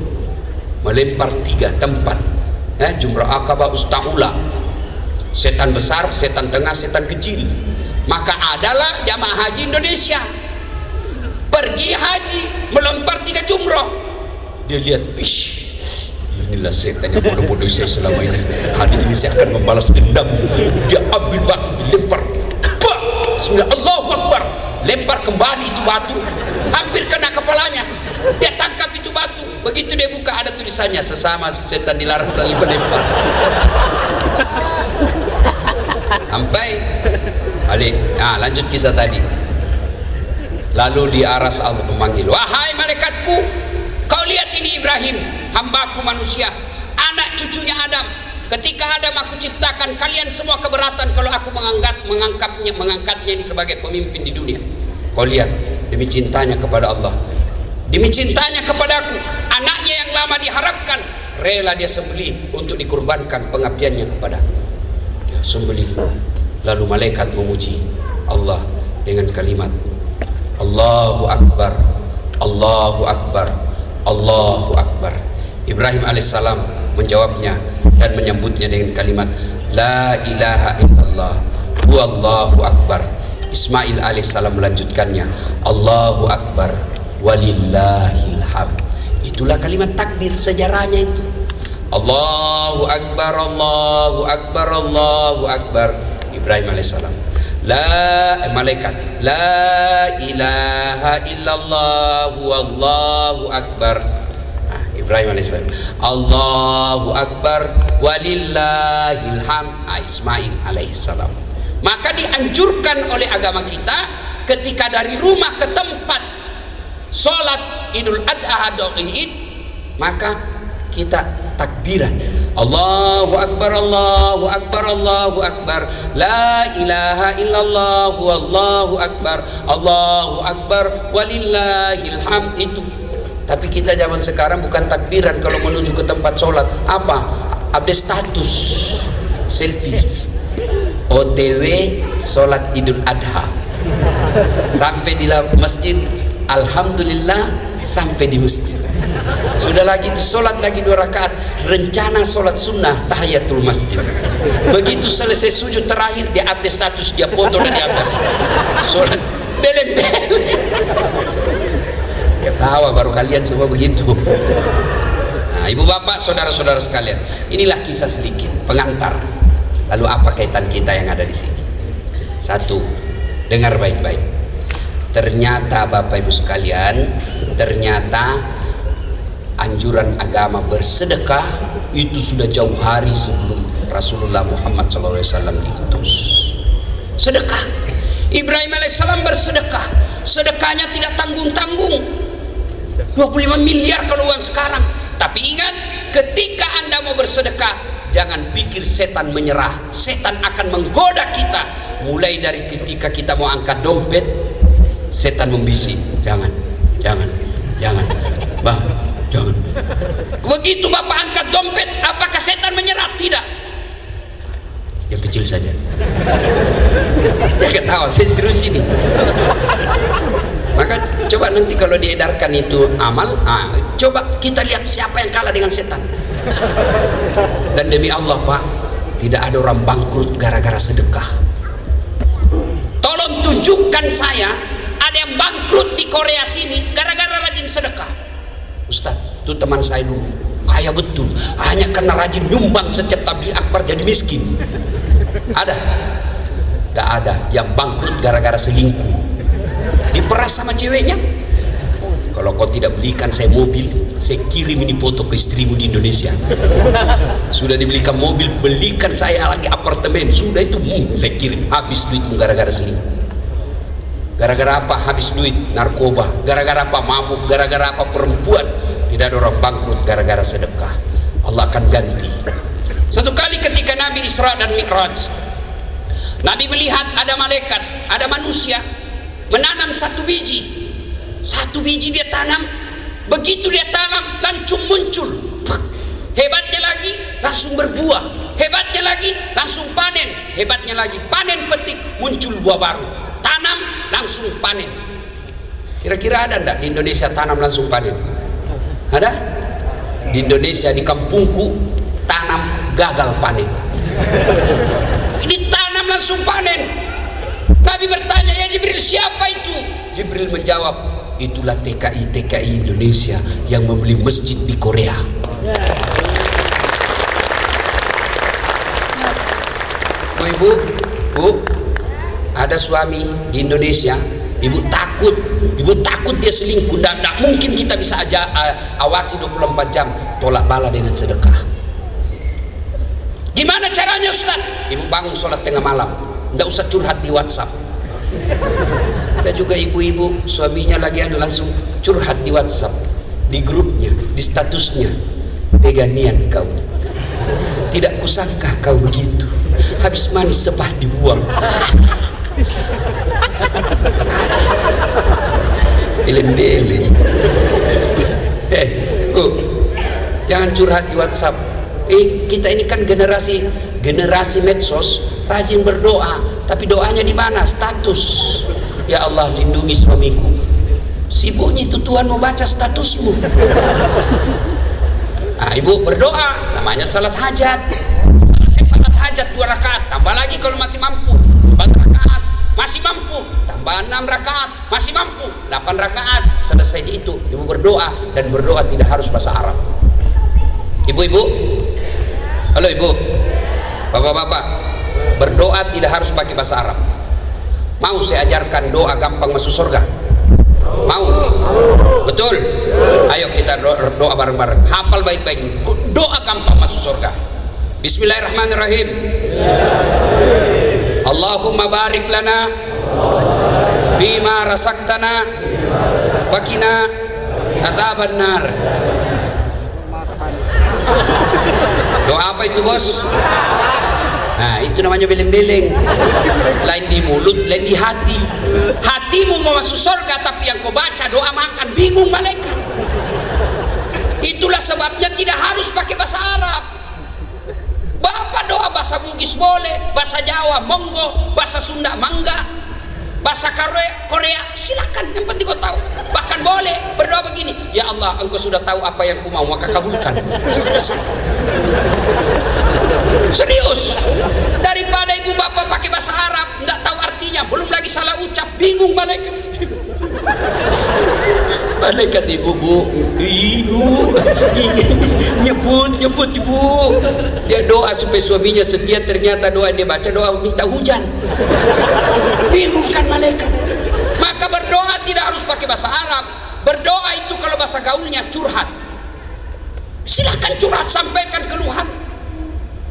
melempar 3 tempat, jumroh Aqabah, Usta'ula, setan besar, setan tengah, setan kecil. Maka adalah jamaah haji Indonesia pergi haji melempar 3 jumroh, dia lihat, inilah setan yang bodoh-bodoh saya selama ini, hari ini saya akan membalas dendam. Dia ambil batu dilempar, Bismillah, Allahu Akbar, lempar kembali itu batu, hampir kena kepalanya. Dia tangkap itu batu, begitu dia buka ada tulisannya, sesama setan dilarang saling melempar. Sampai lanjut kisah tadi. Lalu di aras Allah memanggil, wahai malaikatku, kau lihat ini Ibrahim, hambaku manusia, anak cucunya Adam. Ketika Adam aku ciptakan, kalian semua keberatan kalau aku mengangkatnya ini sebagai pemimpin di dunia. Kau lihat, demi cintanya kepada Allah, demi cintanya kepadaku, anaknya yang lama diharapkan, rela dia sembelih untuk dikurbankan pengabdiannya kepadaku. Dia sembelih. Lalu malaikat memuji Allah dengan kalimat, Allahu Akbar, Allahu Akbar, Allahu Akbar. Ibrahim alaihissalam menjawabnya dan menyambutnya dengan kalimat La ilaha illallah Wallahu Akbar. Ismail alaihissalam melanjutkannya, Allahu Akbar walillahil hamd. Itulah kalimat takbir, sejarahnya itu. Allahu Akbar, Allahu Akbar, Allahu Akbar. Ibrahim alaihissalam, malaikat, La ilaha illallah Wallahu Akbar. Ibrahim alaihissalam, Allahu Akbar walillahil hamd. Ismail alaihissalam. Maka dianjurkan oleh agama kita, ketika dari rumah ke tempat sholat Idul Adha atau Id, maka kita takbiran, Allahu Akbar, Allahu Akbar, Allahu Akbar, La ilaha illallah Wallahu Akbar, Allahu Akbar walillahil hamd. Itu. Tapi kita zaman sekarang bukan takbiran kalau menuju ke tempat sholat. Apa? Update status, selfie, OTW sholat Idul Adha. Sampai di masjid, alhamdulillah sampai di masjid. Sudah lagi itu sholat lagi 2 rakaat, rencana sholat sunnah tahiyatul masjid. Begitu selesai sujud terakhir, dia update status, dia foto dan di atas sholat belen-belen. Ketawa baru kalian semua begitu. Nah, ibu bapak, saudara-saudara sekalian, inilah kisah sedikit pengantar. Lalu apa kaitan kita yang ada di sini? Satu, dengar baik-baik. Ternyata bapak ibu sekalian, ternyata anjuran agama bersedekah itu sudah jauh hari sebelum Rasulullah Muhammad SAW diutus. Sedekah, Ibrahim alaihissalam bersedekah, sedekahnya tidak tanggung-tanggung, 25 miliar kalau uang sekarang. Tapi ingat, ketika Anda mau bersedekah, jangan pikir setan menyerah. Setan akan menggoda kita. Mulai dari ketika kita mau angkat dompet, setan membisik, jangan, bang, jangan. Begitu bapak angkat dompet, apakah setan menyerah? Tidak. Yang kecil saja. Ya ketawa, saya serius ini. Maka coba nanti kalau diedarkan itu amal, coba kita lihat siapa yang kalah dengan setan. Dan demi Allah pak, tidak ada orang bangkrut gara-gara sedekah. Tolong tunjukkan saya ada yang bangkrut di Korea sini gara-gara rajin sedekah. Ustadz, itu teman saya dulu kaya betul, hanya karena rajin nyumbang setiap tabligh akbar jadi miskin. Ada? Gak ada yang bangkrut gara-gara selingkuh, diperas sama ceweknya. Kalau kau tidak belikan saya mobil, saya kirim ini foto ke istrimu di Indonesia. Sudah dibelikan mobil, belikan saya lagi apartemen, sudah itu saya kirim, habis duitmu gara-gara selingkuh. Gara-gara apa? Habis duit, narkoba. Gara-gara apa? Mabuk. Gara-gara apa? Perempuan. Tidak ada orang bangkrut gara-gara sedekah. Allah akan ganti. Satu kali ketika Nabi Isra dan Mi'raj, Nabi melihat ada malaikat, ada manusia menanam satu biji. Satu biji dia tanam, begitu dia tanam langsung muncul. Hebatnya lagi langsung berbuah. Hebatnya lagi langsung panen. Hebatnya lagi panen petik, muncul buah baru. Tanam langsung panen. Kira-kira ada enggak di Indonesia tanam langsung panen? Ada? Di Indonesia, di kampungku, tanam gagal panen. Ini tanam langsung panen. Nabi bertanya, ya Jibril, siapa itu? Jibril menjawab, itulah TKI Indonesia yang membeli masjid di Korea. Ibu, ada suami di Indonesia, ibu takut dia selingkuh. Tidak mungkin kita bisa awasi 24 jam, tolak bala dengan sedekah. Gimana caranya Ustaz? Ibu bangun sholat tengah malam, tidak usah curhat di WhatsApp. Ada juga ibu-ibu suaminya lagi langsung curhat di WhatsApp, di grupnya, di statusnya. Teganian kau, tidak kusangka kau begitu. Habis manis sepah dibuang. Eleng-eleng. Jangan curhat di WhatsApp. Kita ini kan generasi medsos, rajin berdoa, tapi doanya di mana? Status. Ya Allah, lindungi suamiku. Sibuknya itu Tuhan mau baca statusmu. Ibu berdoa, namanya salat hajat. Selesai salat hajat 2 rakaat, tambah lagi kalau masih mampu 4 rakaat, masih mampu tambah 6 rakaat, masih mampu 8 rakaat. Selesai itu ibu berdoa, dan berdoa tidak harus bahasa Arab. Ibu-ibu, halo ibu, bapak-bapak, berdoa tidak harus pakai bahasa Arab. Mau saya ajarkan doa gampang masuk surga? Mau? Betul? Ayo kita doa bareng-bareng. Hafal baik-baik. Doa gampang masuk surga. Bismillahirrahmanirrahim. Allahumma barik lana bima rasaktana wakina adzaban nar. Doa apa itu bos? Nah itu namanya beleng-beleng. Lain di mulut, lain di hati. Hatimu mau masuk surga, tapi yang kau baca doa makan, bingung malaikat. Itulah sebabnya tidak harus pakai bahasa Arab. Bapak doa bahasa Bugis boleh, bahasa Jawa monggo, bahasa Sunda mangga, bahasa Korea silakan, yang penting kau tahu. Bahkan boleh berdoa begini, ya Allah, engkau sudah tahu apa yang ku mau, maka kabulkan. Selesai. Serius. Daripada ibu bapak pakai bahasa Arab tidak tahu artinya, belum lagi salah ucap, bingung malaikat. Malaikat ibu nyebut ibu, dia doa supaya suaminya setia, ternyata doa yang dia baca doa minta hujan. Bingung kan malaikat. Maka berdoa tidak harus pakai bahasa Arab. Berdoa itu kalau bahasa gaulnya curhat. Silahkan curhat, sampaikan keluhan.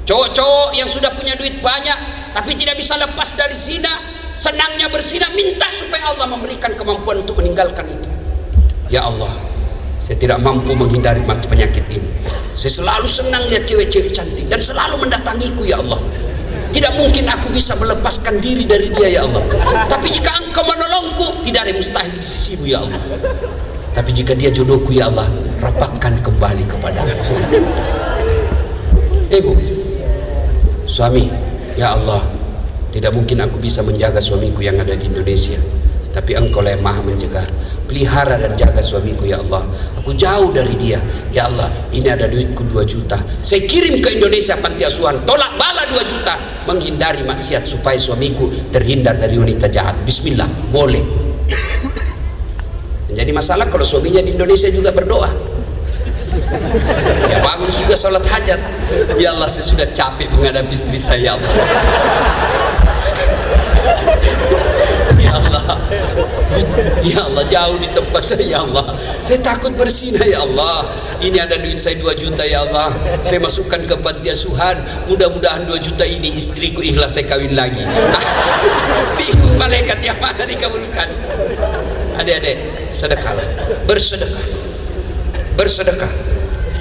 Cowok-cowok yang sudah punya duit banyak tapi tidak bisa lepas dari zina, senangnya berzina, minta supaya Allah memberikan kemampuan untuk meninggalkan itu. Ya Allah, saya tidak mampu menghindari penyakit ini. Saya selalu senang lihat cewek-cewek cantik dan selalu mendatangiku, ya Allah. Tidak mungkin aku bisa melepaskan diri dari dia, ya Allah. Tapi jika engkau menolongku, tidak ada yang mustahil di sisimu, ya Allah. Tapi jika dia jodohku, ya Allah, rapatkan kembali kepada aku. Ibu, suami, ya Allah, tidak mungkin aku bisa menjaga suamiku yang ada di Indonesia, tapi engkau lah yang maha menjaga. Pelihara dan jaga suamiku, ya Allah. Aku jauh dari dia, ya Allah. Ini ada duitku 2 juta, saya kirim ke Indonesia panti asuhan, tolak bala 2 juta, menghindari maksiat supaya suamiku terhindar dari wanita jahat. Bismillah, boleh. Jadi masalah kalau suaminya di Indonesia juga berdoa, ya bangun juga sholat hajat. Ya Allah, saya sudah capek menghadapi istri saya, ya Allah. Ya Allah, Ya Allah, jauh di tempat saya ya Allah. Saya takut bersinah ya Allah. Ini ada duit saya 2 juta ya Allah. Saya masukkan ke panti asuhan. Mudah-mudahan 2 juta ini istriku ikhlas saya kawin lagi. Bingung malaikat yang mana dikabulkan. Adik-adik, sedekahlah. Bersedekah. Bersedekah.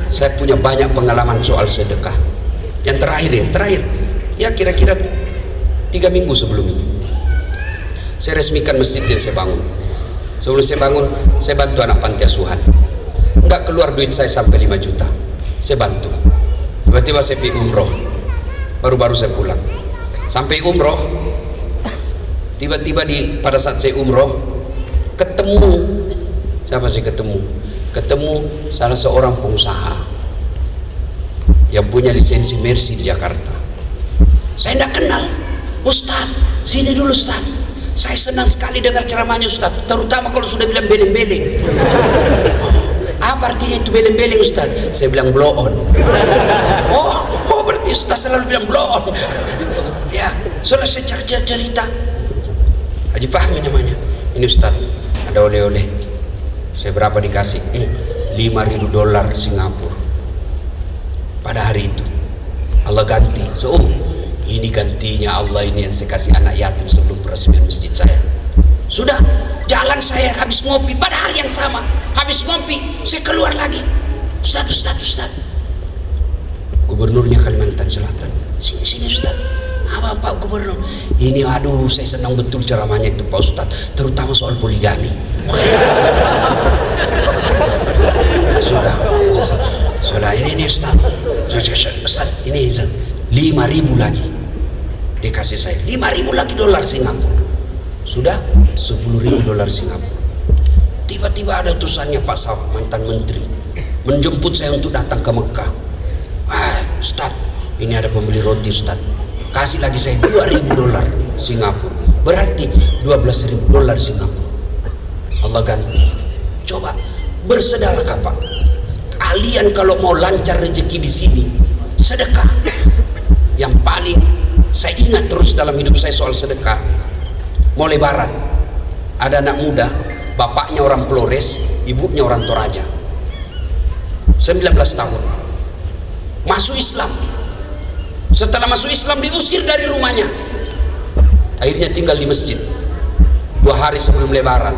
Saya punya banyak pengalaman soal sedekah. Yang terakhir ya kira-kira 3 minggu sebelum ini saya resmikan masjid yang saya bangun. Sebelum saya bangun, saya bantu anak panti asuhan. Enggak keluar duit saya sampai 5 juta, saya bantu. Tiba-tiba saya pergi umroh, baru-baru saya pulang. Sampai umroh, tiba-tiba pada saat saya umroh ketemu, siapa sih ketemu salah seorang pengusaha yang punya lisensi Mercy di Jakarta. Saya tidak kenal. Ustaz, sini dulu Ustaz, saya senang sekali dengar ceramahnya Ustaz, terutama kalau sudah bilang beleng-beleng. Apa artinya itu beleng-beleng Ustaz? Saya bilang blow on. Oh berarti Ustaz selalu bilang blow on. Ya, soalnya saya cerita Haji Fahmi namanya. Ini Ustaz, ada oleh-oleh. Saya berapa dikasih? $5.000 Singapura. Pada hari itu Allah ganti. Ini gantinya Allah, ini yang saya kasih anak yatim sebelum peresmian masjid saya. Sudah jalan saya habis ngopi, pada hari yang sama habis ngopi saya keluar lagi. Ustaz, gubernurnya Kalimantan Selatan, sini Ustaz. Apa Pak Gubernur? Ini aduh saya senang betul ceramahnya itu Pak Ustaz, terutama soal poligami. Sudah ini Ustaz, ini Ustaz, 5.000 lagi dikasih saya, 5.000 lagi dolar Singapura. Sudah $10.000 Singapura. Tiba-tiba ada utusannya Pak Saab, mantan menteri, menjemput saya untuk datang ke Mekah. Ustaz, ini ada pembeli roti Ustaz, kasih lagi saya $2.000 Singapura, berarti $12.000 Singapura. Allah ganti. Coba bersedekah Pak. Kalian kalau mau lancar rezeki di sini, sedekah. Yang paling saya ingat terus dalam hidup saya soal sedekah, mau lebaran ada anak muda, bapaknya orang Flores, ibunya orang Toraja, 19 tahun, masuk Islam. Setelah masuk Islam diusir dari rumahnya, akhirnya tinggal di masjid. 2 hari sebelum lebaran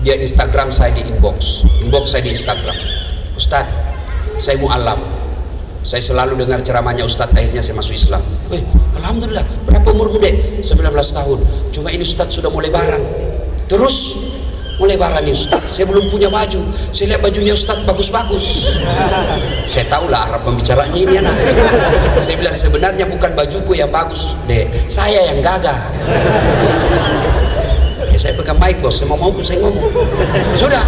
dia Instagram saya, di inbox saya di Instagram, Ustaz, saya mu'alaf, saya selalu dengar ceramahnya Ustaz, akhirnya saya masuk Islam. Alhamdulillah. Berapa umurmu dek? 19 tahun. Cuma ini Ustaz sudah mau lebaran. Terus mau lebaran nih Ustaz, saya belum punya baju. Saya lihat bajunya Ustaz bagus-bagus. Saya tahulah Arab pembicaranya ini anak. Saya bilang sebenarnya bukan bajuku yang bagus dek, saya yang gagah. Ya saya pegang mic bos, saya mau saya ngomong. Sudah,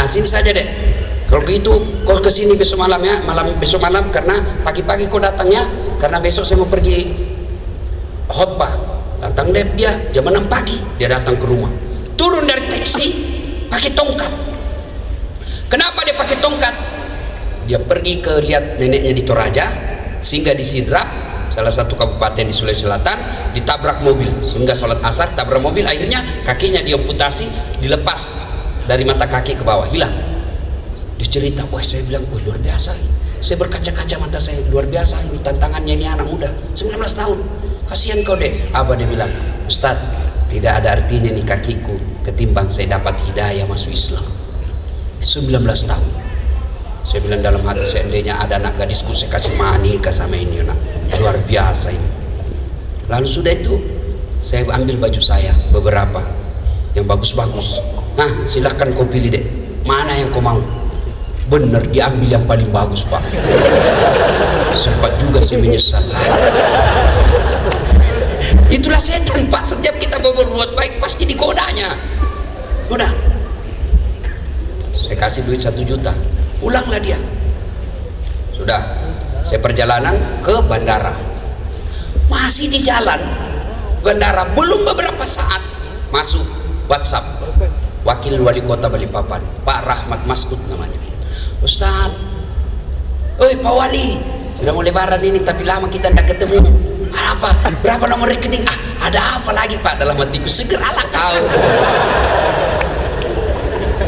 sini saja dek. Kalau gitu kau kesini besok malam ya, besok malam, karena pagi-pagi kau datangnya, karena besok saya mau pergi khotbah. Datang dia jam 6 pagi, dia datang ke rumah, turun dari taksi pakai tongkat. Kenapa dia pakai tongkat? Dia pergi ke lihat neneknya di Toraja, singgah di Sidrap, salah satu kabupaten di Sulawesi Selatan, ditabrak mobil, sehingga sholat asar, tabrak mobil, akhirnya kakinya diamputasi, dilepas dari mata kaki ke bawah, hilang. Dia cerita, wah saya bilang, wah luar biasa. Saya berkaca-kaca mata saya, luar biasa ini tantangannya, ini anak muda, 19 tahun. Kasihan kau dek. Apa dia bilang? Ustaz, tidak ada artinya nih kakiku ketimbang saya dapat hidayah masuk Islam. 19 tahun. Saya bilang dalam hati, seandainya ada anak gadisku saya kasih nikah sama ini anak. Luar biasa ini. Lalu sudah itu saya ambil baju saya beberapa yang bagus-bagus. Nah silahkan kau pilih dek, mana yang kau mau. Bener diambil yang paling bagus Pak. Sempat juga saya menyesal. Itulah setan Pak, setiap kita berbuat baik pasti digodanya. Udah, saya kasih duit 1 juta, pulanglah dia. Sudah, saya perjalanan ke bandara. Masih di jalan bandara, belum beberapa saat masuk WhatsApp Wakil Wali Kota Balikpapan, Pak Rahmat Masud namanya. Ustaz, oi Pak Wali, sudah mau lebaran ini tapi lama kita tidak ketemu. Apa? Berapa nomor rekening? Ada apa lagi Pak? Dalam hatiku, segeralah kau.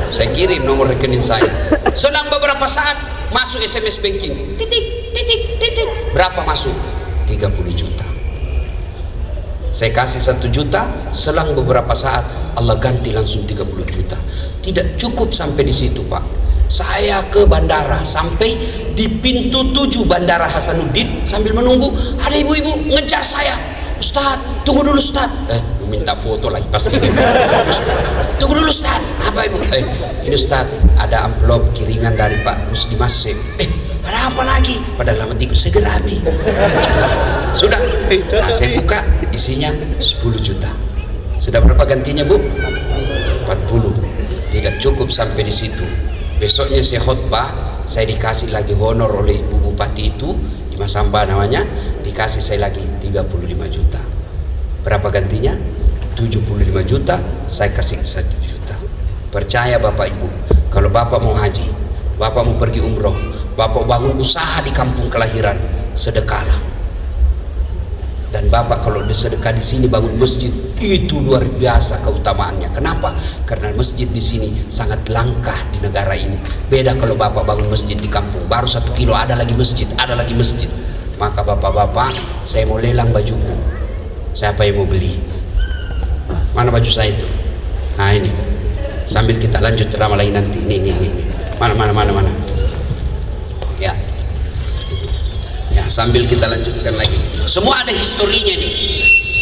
Saya kirim nomor rekening saya. Selang beberapa saat masuk SMS banking. Titik, titik, titik. Berapa masuk? 30 juta. Saya kasih 1 juta, selang beberapa saat Allah ganti langsung 30 juta. Tidak cukup sampai di situ, Pak. Saya ke bandara, sampai di pintu 7 Bandara Hasanuddin sambil menunggu, ada ibu-ibu ngejar saya. Ustaz, tunggu dulu Ustaz. Minta foto lagi pasti. Tunggu dulu Ustaz. Apa ibu? Ini Ustaz, ada amplop kiriman dari Pak Rusdi Masif. Ada apa lagi? Padahal lama ikut segera nih. Sudah. Nah, saya buka, isinya 10 juta. Sudah berapa gantinya Bu? 40. Tidak cukup sampai di situ. Besoknya saya khutbah, saya dikasih lagi honor oleh Ibu Bupati itu, di Masamba namanya, dikasih saya lagi 35 juta. Berapa gantinya? 75 juta, saya kasih 1 juta. Percaya Bapak Ibu, kalau Bapak mau haji, Bapak mau pergi umroh, Bapak bangun usaha di kampung kelahiran, sedekahlah. Dan Bapak kalau sedekah di sini bangun masjid, itu luar biasa keutamaannya. Kenapa? Karena masjid di sini sangat langka di negara ini. Beda kalau Bapak bangun masjid di kampung, baru 1 kilo ada lagi masjid, ada lagi masjid. Maka Bapak-bapak, saya mau lelang bajuku. Siapa yang mau beli? Mana baju saya itu? Nah ini. Sambil kita lanjut ceramah lagi nanti. Nih. Mana. Ya. Ya, sambil kita lanjutkan lagi. Semua ada historinya nih.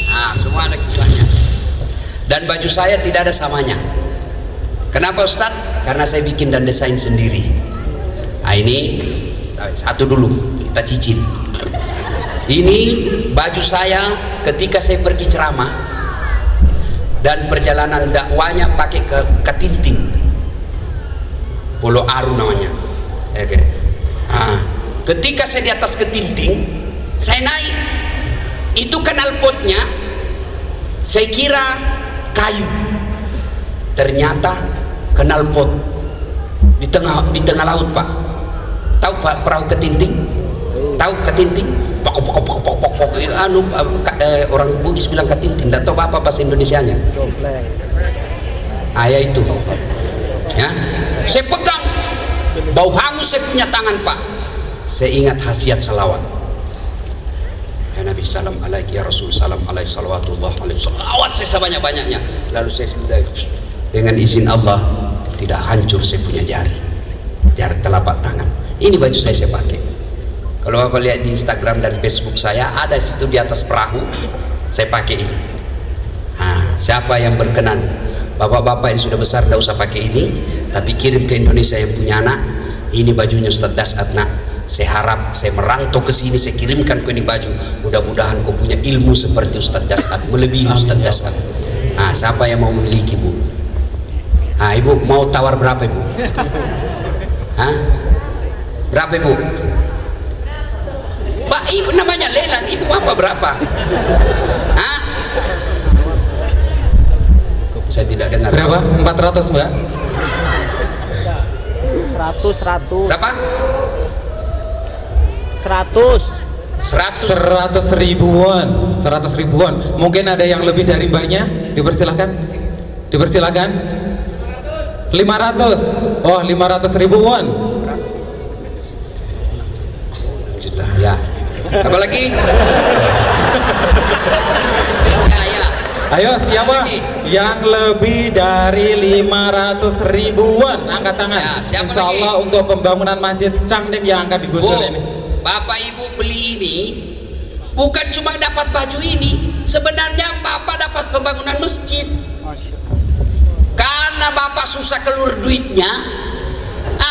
Nah, semua ada kisahnya. Dan baju saya tidak ada samanya. Kenapa Ustaz? Karena saya bikin dan desain sendiri. Nah ini satu dulu, kita cicil. Ini baju saya ketika saya pergi ceramah dan perjalanan dakwanya pakai ke Ketinting, Pulau Aru namanya. Oke. Nah, ketika saya di atas Ketinting, saya naik, itu knalpotnya saya kira kayu, ternyata knalpot di tengah laut Pak. Tahu Pak perahu Ketinting? Tahu Ketinting? Pok. Orang Bugis bilang Ketinting, tidak tahu apa bahasa Indonesianya. Ayah itu, ya. Saya pegang, bau hangus saya punya tangan Pak. Saya ingat khasiat salawat. Ya Nabi salam alaiki ya Rasul salam alaiki salawatullah alaihi salawat saya sebanyak-banyaknya. Lalu saya sudah dengan izin Allah tidak hancur saya punya jari telapak tangan. Ini baju saya pakai. Kalau Bapak lihat di Instagram dan Facebook saya, ada situ di atas perahu saya pakai ini. Nah, siapa yang berkenan, bapak-bapak yang sudah besar tidak usah pakai ini, tapi kirim ke Indonesia yang punya anak, ini bajunya Ustaz Dasat nak. Saya harap saya merantau ke sini, saya kirimkan ke ini baju. Mudah-mudahan kau punya ilmu seperti Ustaz Dasat, melebihi Ustaz Dasat. Nah, siapa yang mau memiliki Bu? Nah, Ibu mau tawar berapa Ibu? Hah? Berapa Ibu? Pak, Ibu namanya lelang, Ibu apa berapa? Hah? Saya tidak dengar.
Berapa? 400 Mbak?
100.
Berapa?
100 ribuan. Mungkin ada yang lebih dari Mbaknya? Dipersilakan. 500. Oh, 500 ribuan.
Juta ya. Apa lagi? Ya.
Ayo siapa yang lebih dari 500 ribuan angkat tangan.
Ya, siapa
Insya Allah
lagi?
untuk pembangunan masjid Cangnim yang akan digusur ini.
Bapak Ibu beli ini bukan cuma dapat baju ini, sebenarnya Bapak dapat pembangunan masjid. Karena Bapak susah keluar duitnya,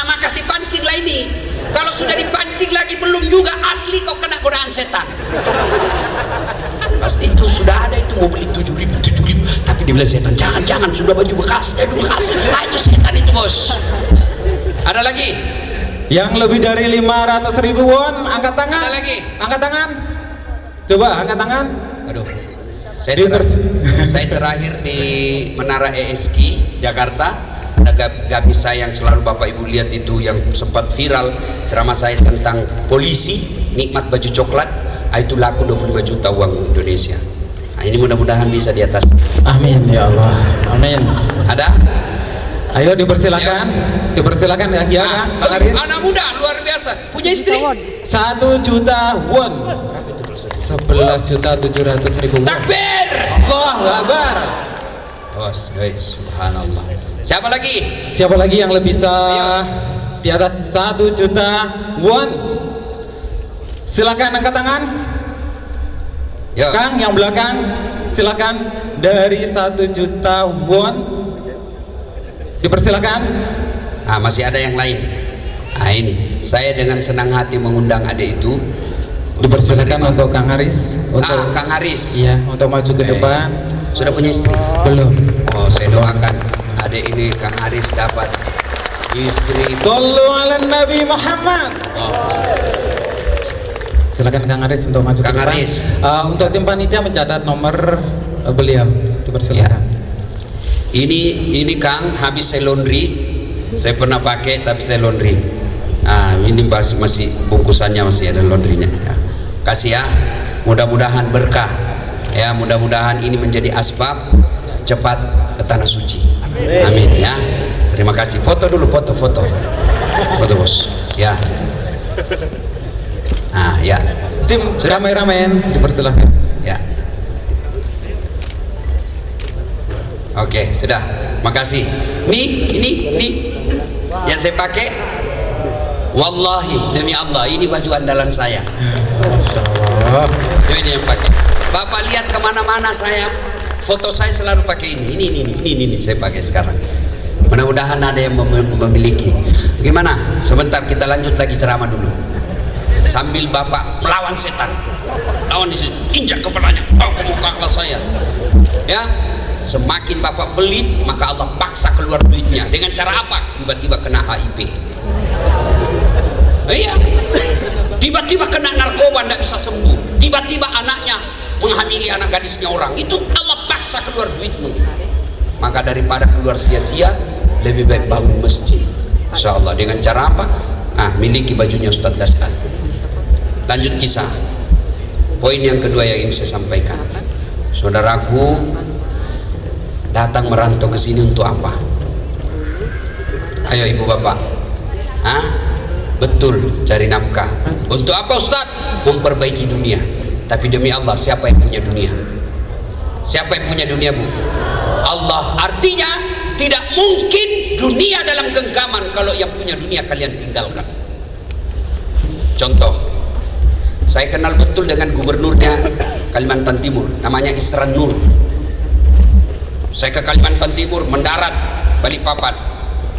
maka si pancing lah ini. Kalau sudah dipancing lagi belum juga asli kau kena godaan setan. Pasti itu sudah ada itu mau beli 7.000, tapi dia bilang setan jangan sudah baju bekas, itu setan itu bos. Ada lagi?
Yang lebih dari 500 ribuan angkat tangan.
Ada lagi?
Angkat tangan. Coba angkat tangan.
Aduh. Saya terakhir di Menara ESG Jakarta. Ada gamis saya yang selalu Bapak Ibu lihat itu yang sempat viral ceramah saya tentang polisi nikmat baju coklat. Itu laku 25 juta uang Indonesia. Nah, ini mudah-mudahan bisa di atas.
Amin ya Allah. Amin.
Ada?
Ayo dipersilakan ya Kang Aris.
Anak muda luar biasa, punya istri
1 juta won. 11.700.000 won.
takbir.
Allahu Akbar.
Subhanallah. Siapa lagi
yang lebih bisa di atas 1 juta won? Silakan angkat tangan.
Yo.
Kang yang belakang, silakan dari 1 juta won. Dipersilakan.
Masih ada yang lain. Ini saya dengan senang hati mengundang adik itu.
Dipersilakan untuk Kang Aris. Untuk
Kang Aris.
Iya, untuk maju ke depan.
Sudah punya istri?
Belum.
Saya doakan adik ini Kang Aris dapat istri.
Sallu ala Nabi Muhammad. Silakan Kang Aris untuk maju
Kang
ke depan.
Aris.
Untuk tim panitia mencatat nomor beliau. Dipersilakan.
Ya. Ini Kang, habis saya laundry. Saya pernah pakai tapi saya laundry. Ini masih bungkusannya masih ada laundrynya. Ya. Kasih ya. Mudah-mudahan berkah. Ya, mudah-mudahan ini menjadi asbab cepat ke tanah suci. Amin ya. Terima kasih. Foto dulu, foto bos. Ya. Ya.
Tim kameramen dipersilakan.
Ya. Oke, sudah. Makasih. Ini yang saya pakai. Wallahi demi Allah, ini baju andalan saya.
Masya Allah.
Ini yang pakai. Bapak lihat kemana-mana saya, foto saya selalu pakai ini. Ini saya pakai sekarang. Mudah-mudahan ada yang memiliki. Bagaimana? Sebentar kita lanjut lagi ceramah dulu. Sambil Bapak melawan setan, lawan di situ, injak kepalanya, bawa ke muka saya. Ya. Semakin Bapak pelit, maka Allah paksa keluar duitnya. Dengan cara apa? Tiba-tiba kena HIV. Iya. Tiba-tiba kena narkoba, tidak bisa sembuh. Tiba-tiba anaknya menghamili anak gadisnya orang. Itu Allah paksa keluar duitmu. Maka daripada keluar sia-sia, lebih baik bangun masjid. Insya Allah. Dengan cara apa? Miliki bajunya Ustadz Daskan. Lanjut kisah. Poin yang kedua yang ingin saya sampaikan. Saudaraku, datang merantau ke sini untuk apa? Ayo ibu bapak. Betul, cari nafkah. Untuk apa Ustadz? Memperbaiki dunia. Tapi demi Allah, siapa yang punya dunia? Siapa yang punya dunia, Bu? Allah. Artinya tidak mungkin dunia dalam genggaman kalau yang punya dunia kalian tinggalkan. Contoh, saya kenal betul dengan gubernurnya Kalimantan Timur, namanya Isran Nur. Saya ke Kalimantan Timur, mendarat Balikpapan.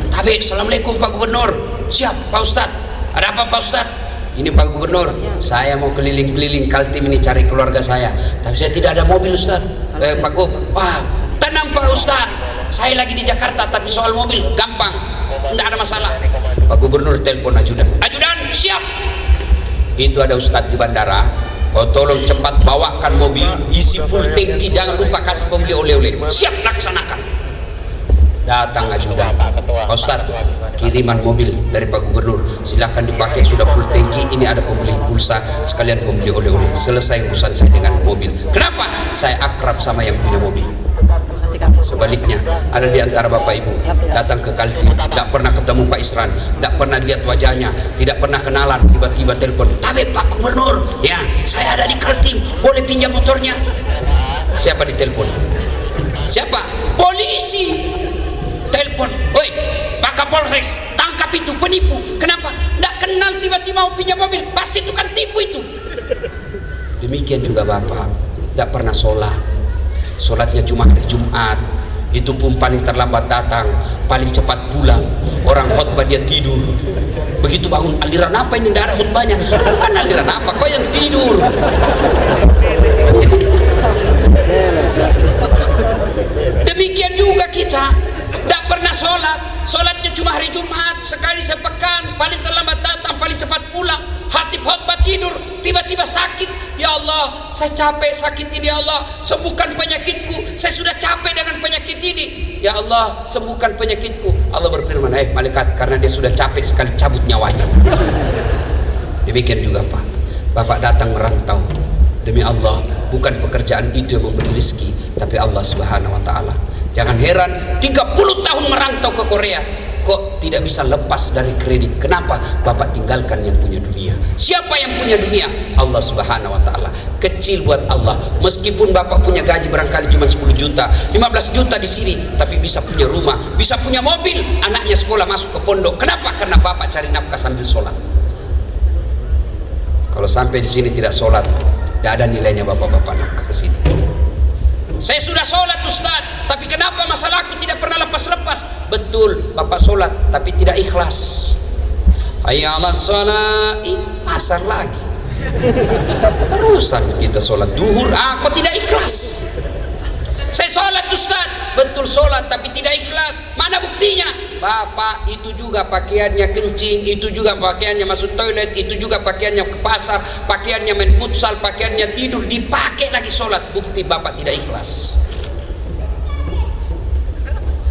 Tabe, assalamualaikum Pak Gubernur. Siap Pak Ustadz. Ada apa Pak Ustadz? Ini Pak Gubernur, saya mau keliling-keliling Kaltim ini cari keluarga saya. Tapi saya tidak ada mobil Ustadz. Pak Gub, wah tenang Pak Ustadz. Saya lagi di Jakarta, tapi soal mobil gampang, tidak ada masalah. Pak Gubernur telepon ajudan. Ajudan, siap. Itu ada Ustadz di bandara. Tolong cepat bawakan mobil, isi full tangki, jangan lupa kasih pembeli oleh-oleh. Siap, laksanakan. Datang ajudan. Pak Ustadz, kiriman mobil dari Pak Gubernur, silahkan dipakai, sudah full tangki. Ini ada pembeli pulsa, sekalian pembeli oleh-oleh. Selesai urusan saya dengan mobil. Kenapa? Saya akrab sama yang punya mobil. Sebaliknya, ada di antara bapak ibu datang ke Kaltim, tidak pernah ketemu Pak Isran, tidak pernah lihat wajahnya, tidak pernah kenalan, tiba-tiba telepon, "Tabe Pak Gubernur, ya saya ada di Kaltim, boleh pinjam motornya?" Siapa ditelepon? Siapa? Polisi. Telepon, "Woi Pak Kapolres, tangkap itu penipu." Kenapa? Tidak kenal, tiba-tiba mau pinjam mobil, pasti itu kan tipu itu. Demikian juga bapak, tidak pernah sholat. Sholatnya cuma hari Jumat, itu pun paling terlambat datang, paling cepat pulang. Orang khutbah dia tidur. Begitu bangun, aliran apa ini? Tidak ada khutbahnya. Bukan aliran apa, kau yang tidur. Demikian juga kita, tidak pernah sholat. Sholatnya cuma hari Jumat, sekali sepekan, paling terlambat datang, paling cepat pulang. Hatib khutbah tidur, tiba-tiba sakit. Ya Allah, saya capek sakit ini. Ya Allah, sembuhkan penyakitku. Saya sudah capek dengan penyakit ini. Ya Allah, sembuhkan penyakitku. Allah berfirman, malaikat, karena dia sudah capek sekali, cabut nyawanya. Demikian juga Pak, Bapak datang merantau. Demi Allah, bukan pekerjaan itu yang memberi rezeki, tapi Allah Subhanahu wa Ta'ala. Jangan heran 30 tahun merantau ke Korea kok tidak bisa lepas dari kredit. Kenapa? Bapak tinggalkan yang punya dunia. Siapa yang punya dunia? Allah Subhanahu wa taala. Kecil buat Allah. Meskipun Bapak punya gaji barangkali cuma 10 juta, 15 juta di sini, tapi bisa punya rumah, bisa punya mobil, anaknya sekolah masuk ke pondok. Kenapa? Karena Bapak cari nafkah sambil sholat. Kalau sampai di sini tidak sholat, tidak ada nilainya bapak-bapak nafkah ke sini. Saya sudah sholat Ustaz, tapi kenapa masalahku tidak pernah lepas-lepas? Betul, bapak sholat tapi tidak ikhlas. Hayya 'alas shalah, asar lagi. Terusan kita sholat duhur, kok tidak ikhlas? Saya sholat Ustaz, betul sholat tapi tidak ikhlas. Mana buktinya? Bapak itu juga pakaiannya kencing, itu juga pakaiannya masuk toilet, itu juga pakaiannya ke pasar, pakaiannya main futsal, pakaiannya tidur, dipakai lagi sholat. Bukti bapak tidak ikhlas.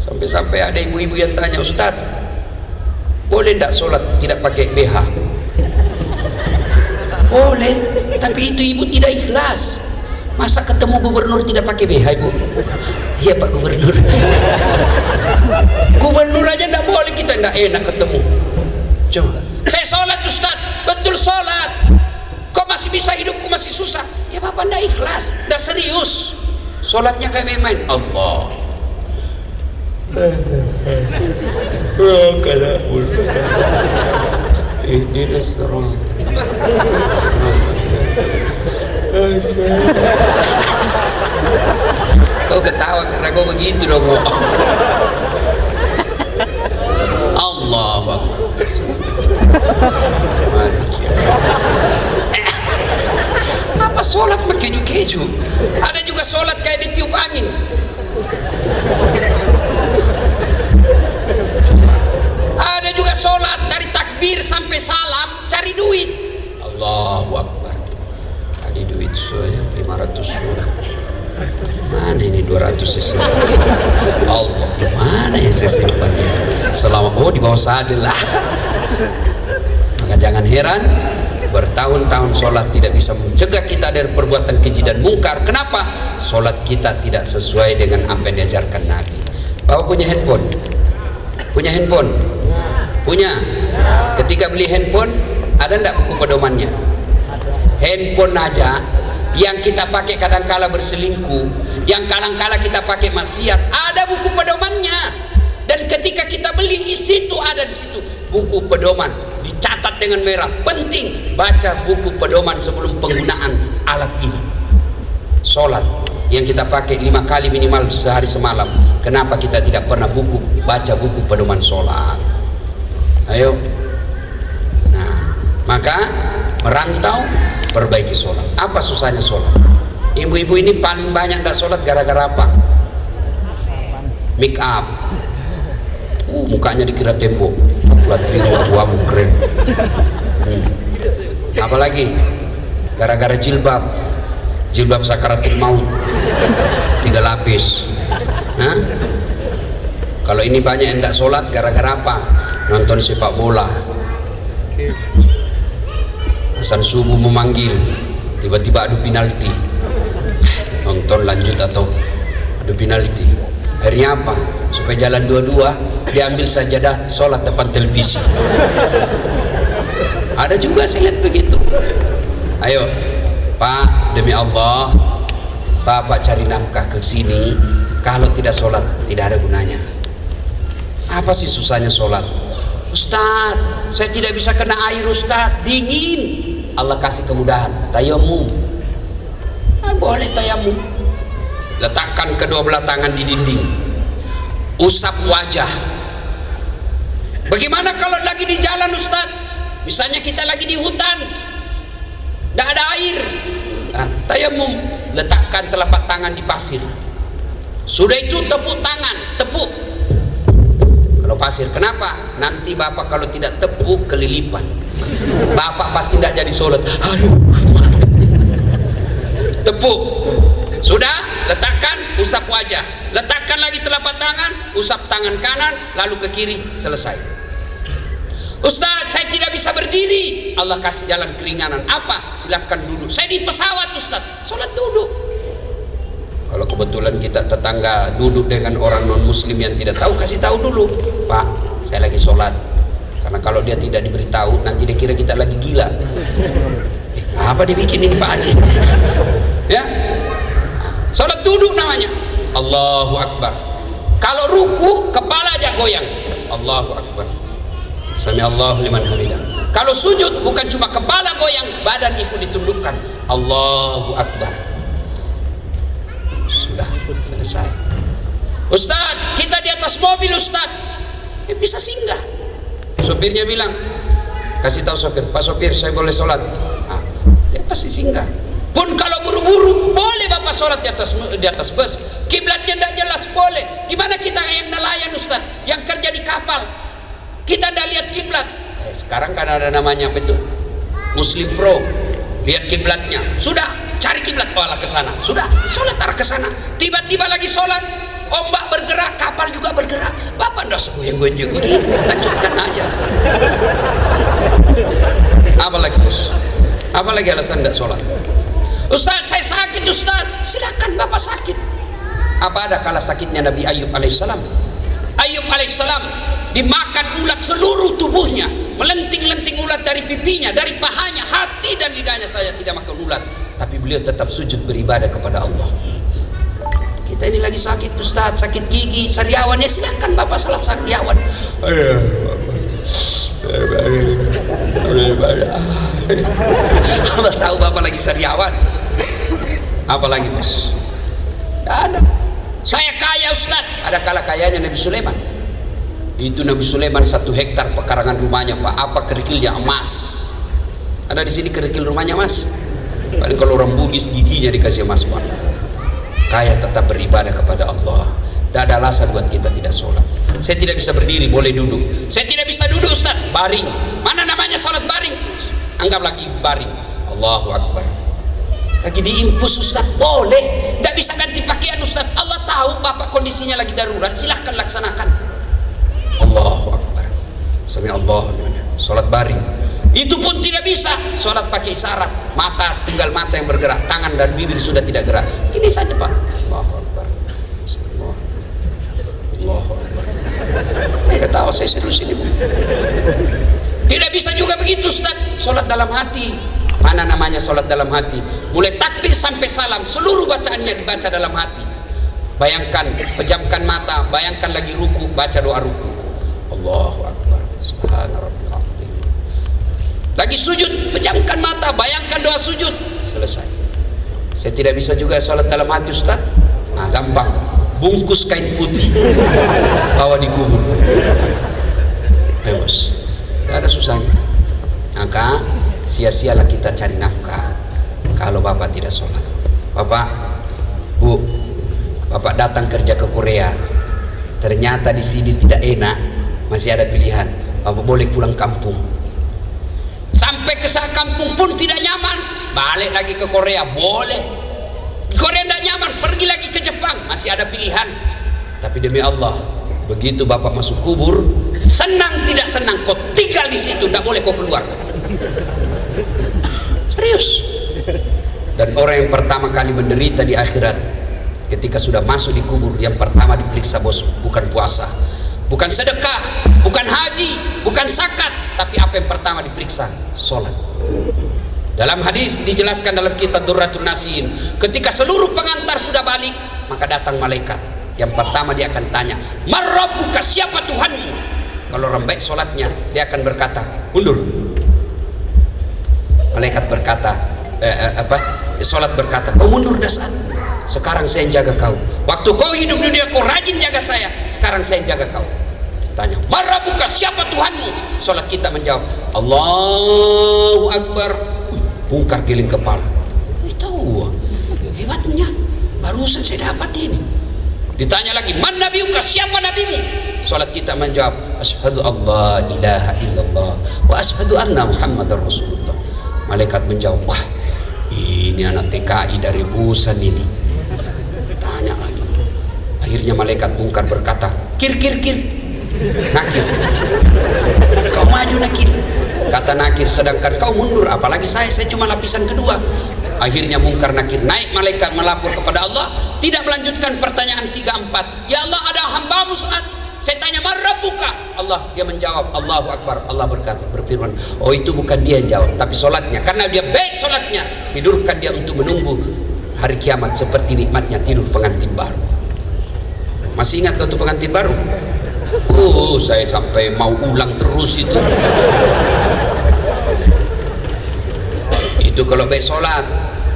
Sampai-sampai ada ibu-ibu yang tanya, Ustaz, boleh tidak sholat tidak pakai BH? Boleh, tapi itu ibu tidak ikhlas. Masa ketemu gubernur tidak pakai BH, Ibu? Iya Pak Gubernur. Gubernur aja tidak boleh, kita tidak enak ketemu. Coba. Saya sholat Ustaz, betul sholat. Kok masih bisa hidupku masih susah? Ya Bapak tidak ikhlas, tidak serius. Sholatnya kayak main-main. Allah. Kau ketawa karena kau begitu dong. Allah Akbar. Apa sholat keju-keju? Ada juga sholat kayak ditiup angin. Ada juga sholat dari takbir sampai salam cari duit. Allahu Akbar. Tadi duit saya 500 surat. Mana ini 200 sesimpan? Allah, mana yang saya simpannya? Selama di bawah sadel lah. Maka jangan heran bertahun-tahun sholat tidak bisa mencegah kita dari perbuatan keji dan mungkar. Kenapa? Sholat kita tidak sesuai dengan apa yang diajarkan Nabi. Bapak punya handphone? Punya handphone? Punya? Ketika beli handphone ada enggak buku pedomannya? Handphone aja yang kita pakai kadangkala berselingkuh, yang kadangkala kita pakai maksiat, ada buku pedomannya. Dan ketika kita beli, itu ada di situ buku pedoman, dicatat dengan merah. Penting baca buku pedoman sebelum penggunaan alat ini. Sholat yang kita pakai 5 kali minimal sehari semalam. Kenapa kita tidak pernah baca buku pedoman sholat? Ayo. Nah, maka merantau, perbaiki sholat. Apa susahnya sholat? Ibu-ibu ini paling banyak tidak sholat gara-gara apa? Make up. Mukanya dikira tembok, buat biru abu-abu keren. Apalagi gara-gara jilbab sakaratul maut 3 lapis. Kalau ini banyak yang tidak sholat gara-gara apa? Nonton sepak bola. Hasan subuh memanggil, tiba-tiba adu penalti. Nonton lanjut atau adu penalti. Akhirnya apa? Supaya jalan dua-dua, diambil sajadah sholat depan televisi. Ada juga saya lihat begitu. Ayo Pak, demi Allah, Bapak cari nafkah ke sini. Kalau tidak sholat tidak ada gunanya. Apa sih susahnya sholat? Ustaz, saya tidak bisa kena air Ustaz, dingin. Allah kasih kemudahan, tayamum. Boleh tayamum. Letakkan kedua belah tangan di dinding, usap wajah. Bagaimana kalau lagi di jalan Ustaz? Misalnya kita lagi di hutan, tidak ada air. Tayamum, letakkan telapak tangan di pasir. Sudah itu tepuk tangan, tepuk. Kalau pasir, kenapa? Nanti Bapak kalau tidak tepuk kelilipan. Bapak pasti tidak jadi sholat. Aduh, tepuk. Sudah, letakkan, usap wajah. Letakkan lagi telapak tangan, usap tangan kanan, lalu ke kiri, selesai. Ustaz, saya tidak bisa berdiri. Allah kasih jalan keringanan. Apa? Silahkan duduk. Saya di pesawat Ustaz, sholat duduk. Kalau kebetulan kita tetangga duduk dengan orang non muslim yang tidak tahu, kasih tahu dulu, Pak, saya lagi sholat. Karena kalau dia tidak diberitahu, nanti dia kira kita lagi gila. Apa dibikinin Pak Haji? Ya, sholat duduk namanya. Allahu Akbar. Kalau ruku, kepala aja goyang. Allahu Akbar. Sami Allahu liman hamidah. Kalau sujud, bukan cuma kepala goyang, badan ikut ditundukkan. Allahu Akbar. Sudah selesai. Ustaz, kita di atas mobil Ustaz. Bisa singgah. Sopirnya bilang, kasih tahu sopir, Pak sopir, saya boleh sholat. Nah, dia pasti singgah. Pun kalau buru-buru, boleh Bapak sholat di atas bus. Kiblatnya tidak jelas, boleh. Gimana kita yang nelayan Ustaz, yang kerja di kapal, kita tidak lihat kiblat. Sekarang kan ada namanya apa itu? Muslim Pro. Lihat kiblatnya. Sudah, cari kiblat, olah ke sana. Sudah, sholat arah ke sana. Tiba-tiba lagi sholat, ombak bergerak, kapal juga bergerak. Bapak ndak segoyang-goyang begini, lanjutkan aja. Apa lagi bos? Apa lagi alasan tidak sholat? Ustaz, saya sakit Ustaz. Silakan Bapak sakit. Apa ada kalah sakitnya Nabi Ayub alaihissalam? Ayub alaihissalam dimakan ulat seluruh tubuhnya, melenting-lenting ulat dari pipinya, dari pahanya, hati dan lidahnya. Saya tidak makan ulat, tapi beliau tetap sujud beribadah kepada Allah. Kita ini lagi sakit Ustaz, sakit gigi, sariawan, ya silakan Bapak salat sariawan. Allah tahu Bapak lagi sariawan. Apalagi bos? Tidak ada. Saya kaya Ustaz. Ada kala kayanya Nabi Sulaiman. Itu Nabi Sulaiman 1 hektar pekarangan rumahnya Pak. Apa kerikilnya emas. Ada di sini kerikil rumahnya Mas? Paling kalau orang Bugis giginya dikasih emas Pak. Kaya tetap beribadah kepada Allah. Tidak ada alasan buat kita tidak sholat. Saya tidak bisa berdiri, boleh duduk. Saya tidak bisa duduk Ustaz, baring. Mana namanya sholat baring? Anggap lagi baring. Allahu Akbar. Lagi diimpus Ustaz, boleh. Tidak bisa ganti pakaian Ustaz. Allah tahu Bapak kondisinya lagi darurat, silahkan laksanakan. Allahu Akbar. Sami Allah. Sholat baring. Itu pun tidak bisa. Sholat pakai isyarat. Mata, tinggal mata yang bergerak, tangan dan bibir sudah tidak gerak. Gini saja Pak. Allahu Akbar. Allahu Akbar. Ketawa saya serius ini Bu. Tidak bisa juga begitu Ustaz. Sholat dalam hati. Mana namanya sholat dalam hati? Mulai takbir sampai salam, seluruh bacaannya dibaca dalam hati. Bayangkan, pejamkan mata, bayangkan lagi ruku, baca doa ruku. Allahu Akbar. Subhanallah. Lagi sujud, pejamkan mata, bayangkan doa sujud. Selesai. Saya tidak bisa juga sholat dalam hati Ustaz. Nah gampang, bungkus kain putih, bawa dikubur. Bos, tidak ada susahnya. Maka sia-sialah kita cari nafkah kalau Bapak tidak sholat. Bapak, Bu, Bapak datang kerja ke Korea, ternyata di sini tidak enak, masih ada pilihan. Bapak boleh pulang kampung. Sampai ke kampung pun tidak nyaman, balik lagi ke Korea, boleh. Di Korea tidak nyaman, pergi lagi ke Jepang, masih ada pilihan. Tapi demi Allah, begitu Bapak masuk kubur, senang tidak senang, kau tinggal di situ, tidak boleh kau keluar. Serius. Dan orang yang pertama kali menderita di akhirat, ketika sudah masuk di kubur, yang pertama diperiksa bos, bukan puasa, bukan sedekah, bukan haji, bukan zakat, tapi apa yang pertama diperiksa? Sholat. Dalam hadis dijelaskan dalam kitab Durratun Nasihin, ketika seluruh pengantar sudah balik, maka datang malaikat. Yang pertama dia akan tanya, "Marrabbuka, siapa Tuhanmu?" Kalau orang baik sholatnya, dia akan berkata, "Mundur." Malaikat berkata, sholat berkata, "Kau mundur dasar. Sekarang saya yang jaga kau. Waktu kau hidup di dunia kau rajin jaga saya. Sekarang saya yang jaga kau." Tanya, "Marrabbuka, siapa Tuhanmu?" Sholat kita menjawab, "Allahu Akbar." Bungkar giling kepala. Tahu hebatnya, barusan saya dapat ini. Ditanya lagi, "Man nabiyuka, siapa nabimu?" Sholat kita menjawab, "Asyhadu alla ilaha illallah wa asyhadu anna Muhammadar Rasulullah." Malaikat menjawab, "Wah, ini anak TKI dari Busan ini." Tanya lagi. Akhirnya malaikat bungkar berkata, "Kir, kir, kir." Nakir, "Kau maju Nakir." Kata Nakir, "Sedangkan kau mundur, apalagi saya cuma lapisan kedua." Akhirnya Mungkar Nakir naik malaikat melapor kepada Allah, tidak melanjutkan pertanyaan 3-4. Ya Allah, ada hambamu saat saya tanya Rabbuka, Allah, dia menjawab Allahu Akbar. Allah berfirman, oh itu bukan dia yang jawab, tapi solatnya. Karena dia baik solatnya, tidurkan dia untuk menunggu hari kiamat seperti nikmatnya tidur pengantin baru. Masih ingat waktu pengantin baru? Saya sampai mau ulang terus itu. Itu kalau baik solat.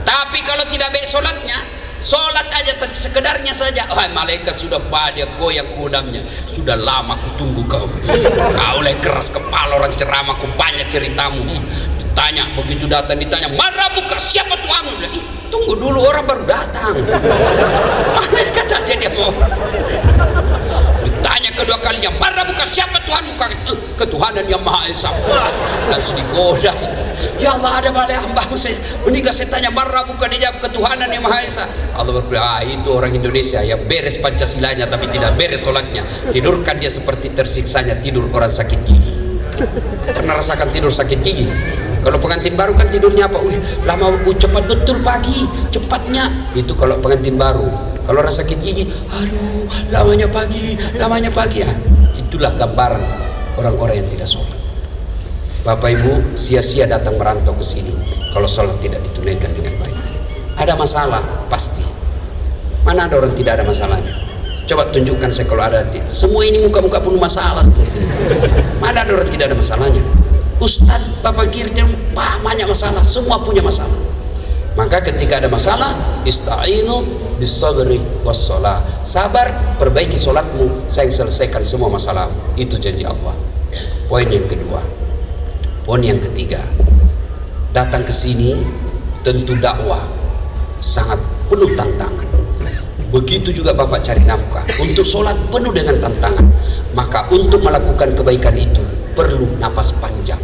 Tapi kalau tidak baik solatnya, solat aja tapi sekedarnya saja, malaikat sudah pada goyang kudamnya. Sudah lama ku tunggu kau. Kau lagi keras kepala, orang ceramah, ku banyak ceritamu. Ditanya, begitu datang ditanya, Rabbuka, siapa Tuhanmu? Tunggu dulu, orang baru datang. Malaikat aja dia mau. Ditanya kedua kalinya, Rabbuka, siapa Tuhanmu? Ketuhanan yang Maha Esa. Langsung digoda. Ya Allah, ada pada hambamu saya menikah, saya tanya Rabbuka, dia jawab ketuhanan yang Maha Esa. Allah berkata, itu orang Indonesia yang beres Pancasilanya tapi tidak beres sholatnya. Tidurkan dia seperti tersiksanya tidur orang sakit gigi. Pernah rasakan tidur sakit gigi? Kalau pengantin baru kan tidurnya apa? Lama, cepat betul pagi, cepatnya. Itu kalau pengantin baru. Kalau orang sakit gigi, aduh, lamanya pagi. Itulah gambaran orang-orang yang tidak sholat. Bapak Ibu, sia-sia datang merantau ke sini kalau sholat tidak ditunaikan dengan baik. Ada masalah pasti. Mana ada orang tidak ada masalahnya? Coba tunjukkan saya kalau ada. Semua ini muka-muka penuh masalah. Mana ada orang tidak ada masalahnya? Ustadz, Bapak Kirjan, banyak masalah. Semua punya masalah. Maka ketika ada masalah, ista'inu bis-sabri was-shalah. Sabar, perbaiki sholatmu, saya selesaikan semua masalah. Itu janji Allah. Poin yang kedua. Poin yang ketiga, datang ke sini tentu dakwah sangat penuh tantangan. Begitu juga Bapak cari nafkah, untuk sholat penuh dengan tantangan. Maka untuk melakukan kebaikan itu perlu napas panjang.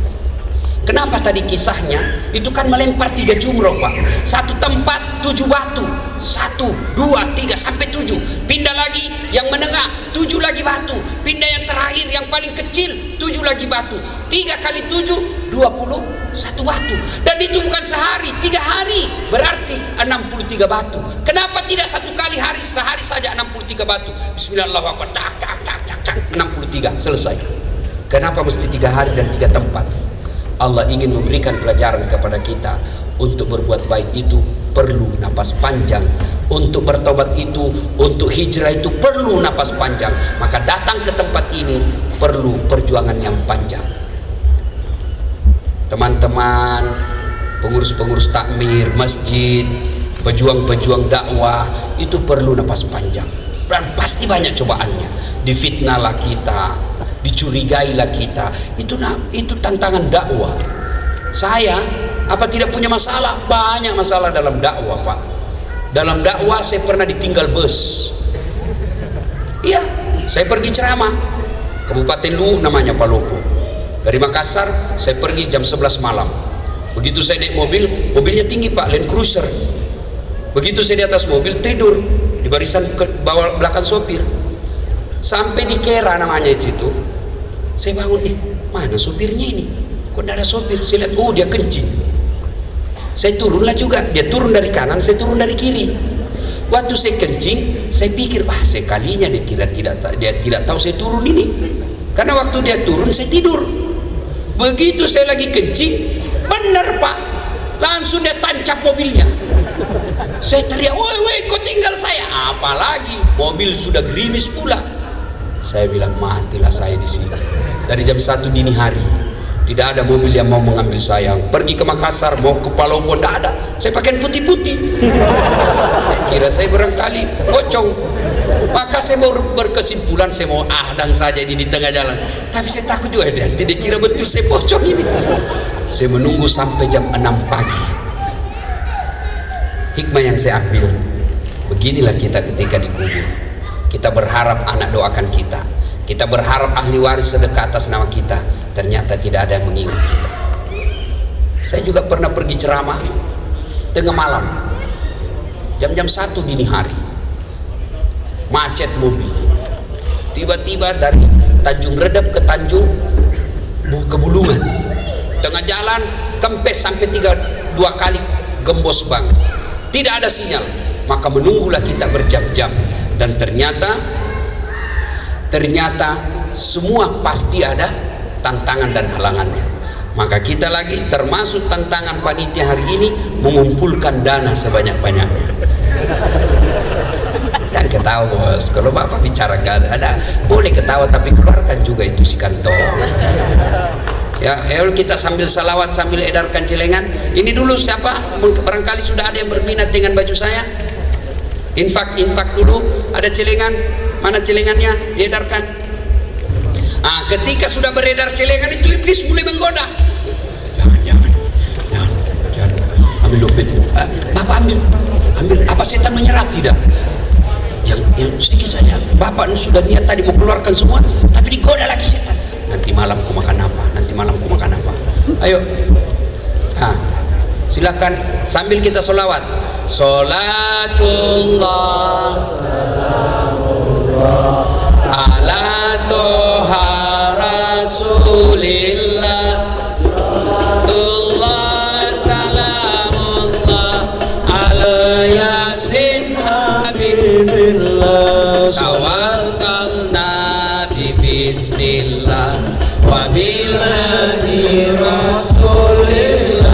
Kenapa tadi kisahnya itu kan melempar 3 jumroh Pak, satu tempat 7 batu, 1, 2, 3 sampai 7, pindah lagi yang menengah 7 lagi batu, pindah yang terakhir yang paling kecil 7 lagi batu, 3 kali 7 21 batu. Dan itu bukan sehari, 3 hari, berarti 63 batu. Kenapa tidak satu kali hari, sehari saja 63 batu? Bismillahirrahmanirrahim, tak 63 selesai. Kenapa mesti 3 hari dan 3 tempat? Allah ingin memberikan pelajaran kepada kita. Untuk berbuat baik itu perlu napas panjang. Untuk bertobat itu, untuk hijrah itu perlu napas panjang. Maka datang ke tempat ini perlu perjuangan yang panjang. Teman-teman, pengurus-pengurus takmir, masjid, pejuang-pejuang dakwah, itu perlu napas panjang. Dan pasti banyak cobaannya. Difitnahlah kita, dicurigailah kita. Itu tantangan dakwah. Saya apa tidak punya masalah? Banyak masalah dalam dakwah Pak. Dalam dakwah saya pernah ditinggal bus. Iya, saya pergi ceramah Kabupaten Luwu namanya Palopo. Dari Makassar saya pergi jam 11 malam. Begitu saya naik mobil, mobilnya tinggi Pak, Land Cruiser. Begitu saya di atas mobil, tidur di barisan bawah belakang sopir. Sampai di Kera namanya di situ. Saya bangun, mana sopirnya ini? Kok tidak ada sopir? Saya lihat, oh dia kencing. Saya turunlah juga, dia turun dari kanan, saya turun dari kiri. Waktu saya kencing, saya pikir, sekalinya dia tidak tahu saya turun ini. Karena waktu dia turun, saya tidur. Begitu saya lagi kencing, benar Pak, langsung dia tancap mobilnya. Saya teriak, woi kau tinggal saya. Apalagi mobil sudah gerimis pula. Saya bilang, matilah saya di sini. Dari jam 1 dini hari tidak ada mobil yang mau mengambil saya. Pergi ke Makassar, mau ke Palopo, tidak ada. Saya pakai putih-putih. Kira saya barangkali pocong. Maka saya mau berkesimpulan, saya mau ahdang saja ini di tengah jalan. Tapi saya takut juga, tidak kira betul saya pocong ini. Saya menunggu sampai jam 6 pagi. Hikmah yang saya ambil, beginilah kita ketika dikubur. Kita berharap anak doakan kita. Kita berharap ahli waris sedekah atas nama kita. Ternyata tidak ada yang mengingat kita. Saya juga pernah pergi ceramah tengah malam, jam-jam 1 dini hari, macet mobil. Tiba-tiba dari Tanjung Redep ke Tanjung ke Bulungan, tengah jalan kempes sampai 2 kali gembos banget, tidak ada sinyal, maka menunggulah kita berjam-jam, dan ternyata semua pasti ada tantangan dan halangannya. Maka kita lagi termasuk tantangan panitia hari ini mengumpulkan dana sebanyak-banyaknya. Dan ketawa bos, kalau bapak bicara ada boleh ketawa, tapi keluarkan juga itu si kantong. Ya, kita sambil salawat sambil edarkan celengan. Ini dulu siapa? Barangkali sudah ada yang berminat dengan baju saya. Infak dulu, ada celengan. Mana celengannya? Diedarkan. Ketika sudah beredar celengan itu, iblis mulai menggoda. Jangan. Ambil dompet. Bapak ambil. Apa setan menyerah? Tidak. Yang sedikit saja. Bapak sudah niat tadi mau keluarkan semua, tapi digoda lagi setan. Nanti malam ku makan apa? Ayo. Silakan sambil kita sholawat. Sholatullah ala toha rasulillah, Sholatullah salamullah ala yasin habibillah, tawassalna bi bismillah wa bil hadi rasulillah,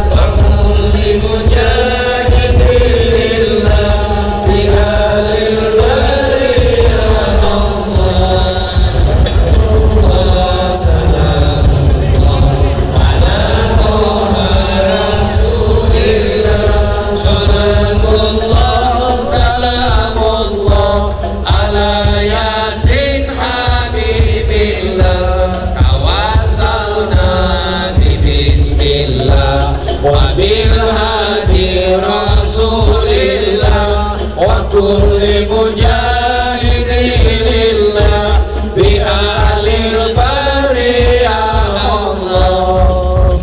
wa kulli mujahidin lillah bi alil bariyah Allah. Salamullah ala toha rasulillah, salamullah salamullah ala yasin habibillah, tawassalna bi bismillah wa bil hadi rasulillah, wa kulli mujahidin lillah bi alil bariyah Allah.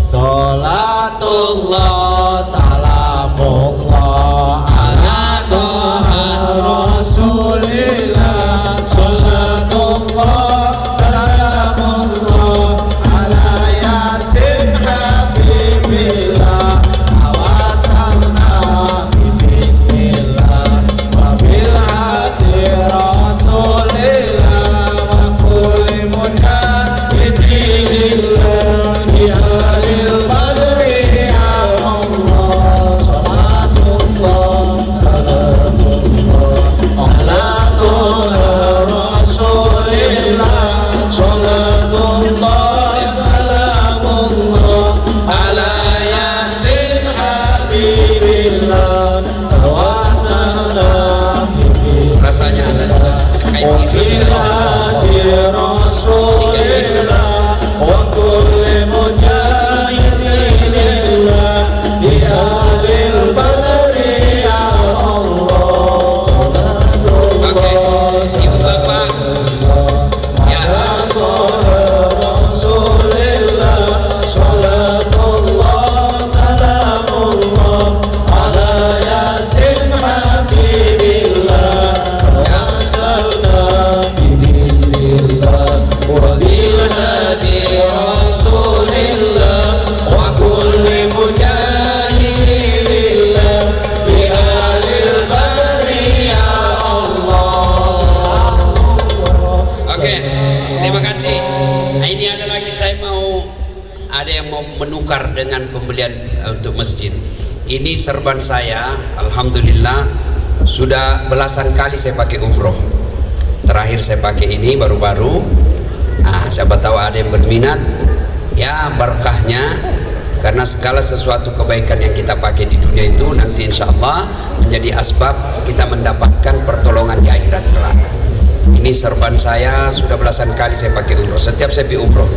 Sholatullah salamullah ala toha rasulillah, sholatullah salamullah ala yasin habibillah, tawassalna bi bismillah wa bil hadi rasulillah, wa kulli mujahidin lillah bi alil badri ya Allah. Sholatullah salamullah ala toha rasulillah, sholatullah salamullah ala yasin habibillah, tawassalna bi rasanya kain rasulillah, wa kulli mujahidin lillah bi alil badri ya Allah. Oke, ibu bapak ya, rasulillah, sholatullah salamullah ala yasin habibillah, tawassalna bi bismillah wa bil hadi rasulillah, wa kulli mujahidin lillah bi alil bariyah Allah. Oke, terima kasih. Nah, ini ada lagi, ada yang mau menukar dengan pembelian untuk masjid. Ini serban saya, alhamdulillah sudah belasan kali saya pakai umroh. Terakhir saya pakai ini baru-baru. Siapa tahu ada yang berminat, ya berkahnya, karena segala sesuatu kebaikan yang kita pakai di dunia itu nanti insya Allah menjadi asbab kita mendapatkan pertolongan di akhirat kelak. Ini serban saya sudah belasan kali saya pakai umroh. Setiap saya pergi umroh,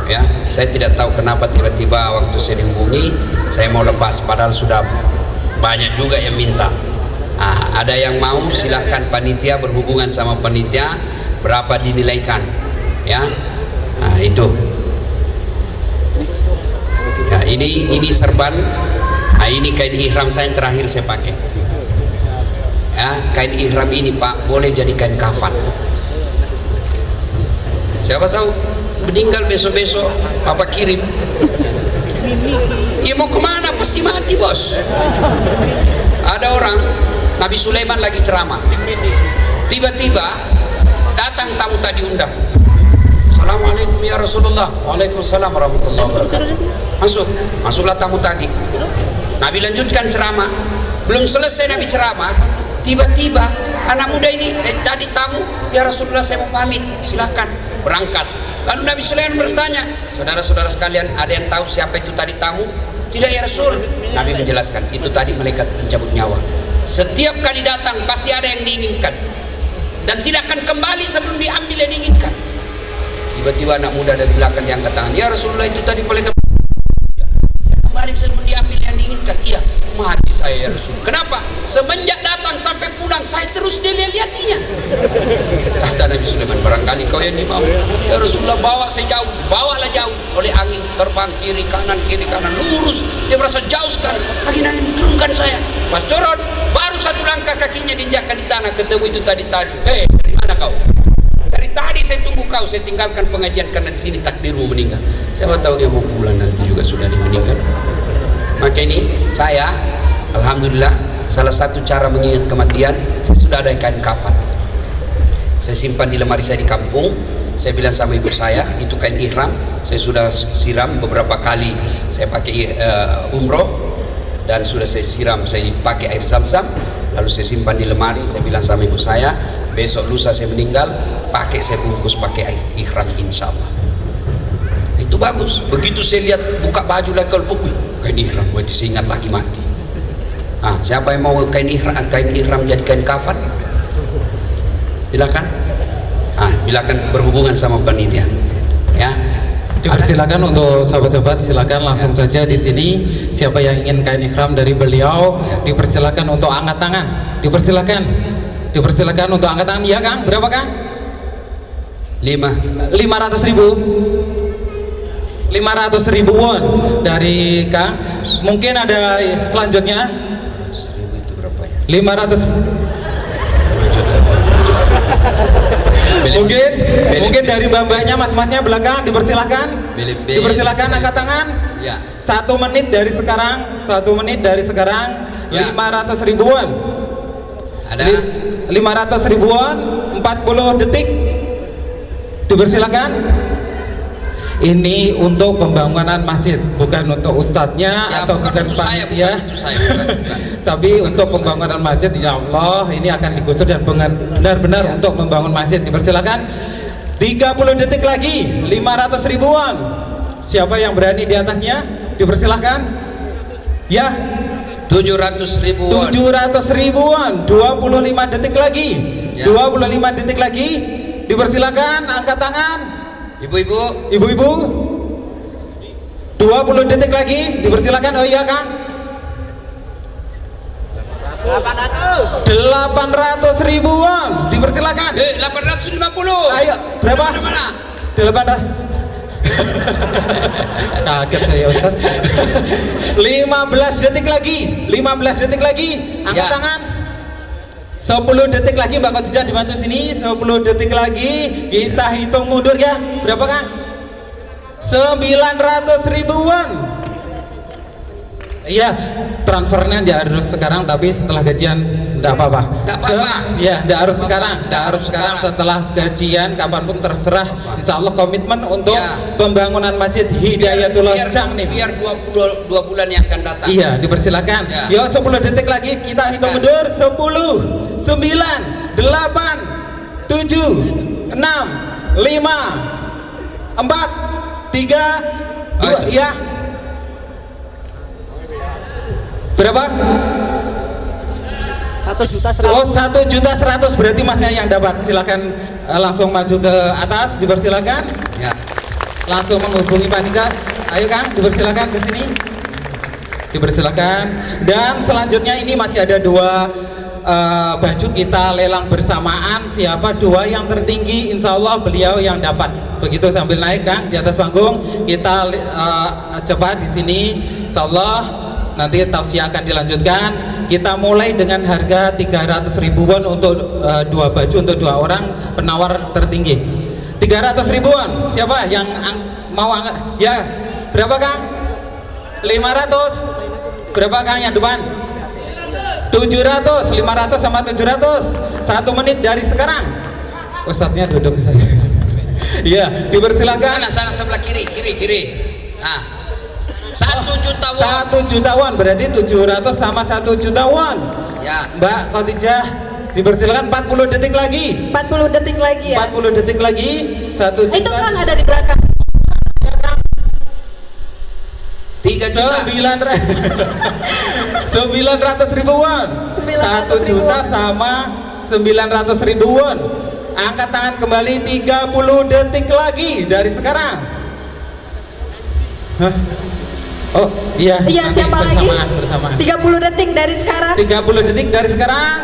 ya saya tidak tahu kenapa tiba-tiba waktu saya dihubungi saya mau lepas, padahal sudah banyak juga yang minta. Ada yang mau, silahkan panitia berhubungan sama panitia berapa dinilaikan, ya. Itu ya, ini serban. Ini kain ihram saya yang terakhir saya pakai, ya. Kain ihram ini Pak boleh jadi kain kafan. Siapa tahu meninggal besok-besok Papa kirim. Ya mau kemana? Pasti mati bos. Ada orang, Nabi Sulaiman lagi ceramah, tiba-tiba datang tamu tak diundang. Assalamualaikum ya Rasulullah. Waalaikumsalam warahmatullahi wabarakatuh. Masuklah tamu tadi. Nabi lanjutkan ceramah. Belum selesai Nabi ceramah, tiba-tiba anak muda ini tadi tamu, ya Rasulullah saya mau pamit, silakan berangkat. Lalu Nabi Sulaiman bertanya, saudara-saudara sekalian, ada yang tahu siapa itu tadi tamu? Tidak ya Rasul. Nabi menjelaskan, itu tadi malaikat pencabut nyawa. Setiap kali datang pasti ada yang diinginkan dan tidak akan kembali sebelum diambil yang diinginkan. Tiba-tiba anak muda dari belakang yang angkat tangan, ya Rasulullah itu tadi malaikat kembali sebelum diambil yang diinginkan. Iya, mati saya ya Rasul. Kenapa? Semenjak datang sampai pulang saya terus dilihat-lihatinya. Kata Nabi Sulaiman, barangkali kau yang dimau. Ya Rasulullah, bawa saya jauh, bawalah jauh. Oleh angin terbang kiri kanan lurus. Dia merasa jauh sekali. Lagi angin turunkan saya. Pas turun, baru satu langkah kakinya diinjakkan di tanah, ketemu itu tadi. Hei, dari mana kau? Dari tadi saya tunggu kau, saya tinggalkan pengajian karena di sini takdirmu meninggal. Siapa tahu dia mau pulang nanti juga sudah meninggal. Maka ini saya, alhamdulillah, salah satu cara mengingat kematian, saya sudah ada kain kafan. Saya simpan di lemari saya di kampung. Saya bilang sama ibu saya, itu kain ihram. Saya sudah siram beberapa kali. Saya pakai umroh dan sudah saya siram, saya pakai air zam-zam. Lalu saya simpan di lemari. Saya bilang sama ibu saya, besok lusa saya meninggal, pakai saya bungkus pakai air ihram insya Allah. Itu bagus. Begitu saya lihat buka baju lagi, wih, kain ihram, berarti saya ingat lagi mati. Siapa yang mau kain ihram jadi kain kafan? Silakan. Silakan berhubungan sama panitia. Ya.
Dipersilakan untuk sahabat-sahabat, silakan langsung saja di sini. Siapa yang ingin kain ihram dari beliau, dipersilakan untuk angkat tangan. Dipersilakan untuk angkat tangan. Ya Kang, berapa Kang? 500.000 won dari Kang. Mungkin ada selanjutnya.
500.000 itu berapa ya?
500. Mungkin dari mbak-mbaknya, mas-masnya belakang, dipersilakan. Dipersilakan angkat tangan.
Ya.
1 menit dari sekarang. 1 menit dari sekarang.
Ya.
500.000 won.
Ada
500.000 won, 40 detik. Dipersilakan. Ini untuk pembangunan masjid, bukan untuk ustadznya
ya,
atau bukan panitia, tapi untuk pembangunan masjid. Ya Allah, ini akan digusur dan benar-benar ya, untuk membangun masjid. Dipersilakan. 30 detik lagi. 500.000 won. Siapa yang berani di atasnya? Dipersilakan. Ya.
700.000 won.
700.000 won. 25 detik lagi. Ya. 25 detik lagi. Dipersilakan angkat tangan.
Ibu-ibu,
20 detik lagi, dipersilakan. Oh iya Kang. 800.000 won, dipersilakan.
850.
Ayo, berapa? 800. Kaget saya Ustaz. 15 detik lagi, 15 detik lagi, angkat
ya,
tangan. 10 detik lagi, Mbak Khadijah dibantu sini. 10 detik lagi, kita hitung mundur ya. Berapa Kang? 900.000 won. Iya, transfernya tidak harus sekarang, tapi setelah gajian tidak apa-apa. Ya, tidak harus sekarang, tidak harus sekarang. Setelah gajian, kapanpun terserah. Insya Allah komitmen untuk pembangunan masjid Hidayatul Lancang nih.
Biar 2 bulan yang akan datang.
Iya, dipersilakan. Yuk, 10 detik lagi, kita hitung mundur. 10, 9, 8, 7, 6, 5, 4, 3, 2, iya. Berapa? 1.100.000. Oh, 1.100.000 berarti masnya yang dapat. Silakan langsung maju ke atas, dipersilakan.
Ya.
Langsung menghubungi panitia. Ayo Kang, dipersilakan ke sini. Dipersilakan. Dan selanjutnya ini masih ada 2 baju kita lelang bersamaan. Siapa 2 yang tertinggi, insya Allah beliau yang dapat. Begitu sambil naik Kang di atas panggung, kita coba di sini. Insya Allah nanti tausiah akan dilanjutkan. Kita mulai dengan harga 300.000 won untuk 2 baju untuk 2 orang penawar tertinggi. 300.000 won. Siapa yang mau angkat? Ya, berapa Kang? 500. Berapa Kang yang depan? 700. 500 sama 700. 1 menit dari sekarang. Ustadznya duduk di sana. Iya, dipersilakan.
Sana sebelah kiri. Nah, 1 juta won.
1 juta won berarti 700 sama 1 juta won.
Ya.
Mbak Khadijah, dipersilakan 40 detik lagi.
40 detik lagi ya.
40 detik lagi. 1 juta.
Itu kan ada di belakang.
3 juta.
900 ribu won. 1 juta sama 900 ribu won. Angkat tangan kembali 30 detik lagi dari sekarang. Hah? Oh iya.
Iya,
nanti
siapa lagi?
Bersamaan.
30 detik dari sekarang.
30 detik dari sekarang.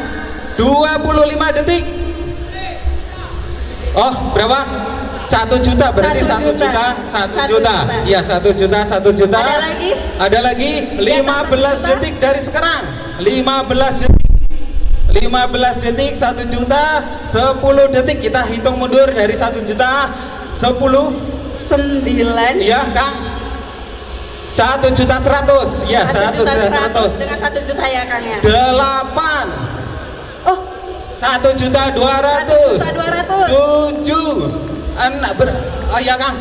25 detik. Oh, berapa? 1 juta berarti 1 juta. 1 juta. Iya, 1 juta, 1 juta.
Ada lagi?
Ada lagi 15
juta.
detik dari sekarang. 15 detik. 15 detik, 1 juta, 10 detik. Kita hitung mundur dari 1 juta. 10
9.
Iya, Kang. 1 juta 100. Ya,
1
1
juta
juta
100
100.
dengan 1 juta ya Kang ya.
8.
Oh,
1 juta 200.
1 juta 200.
7. Oh iya Kang.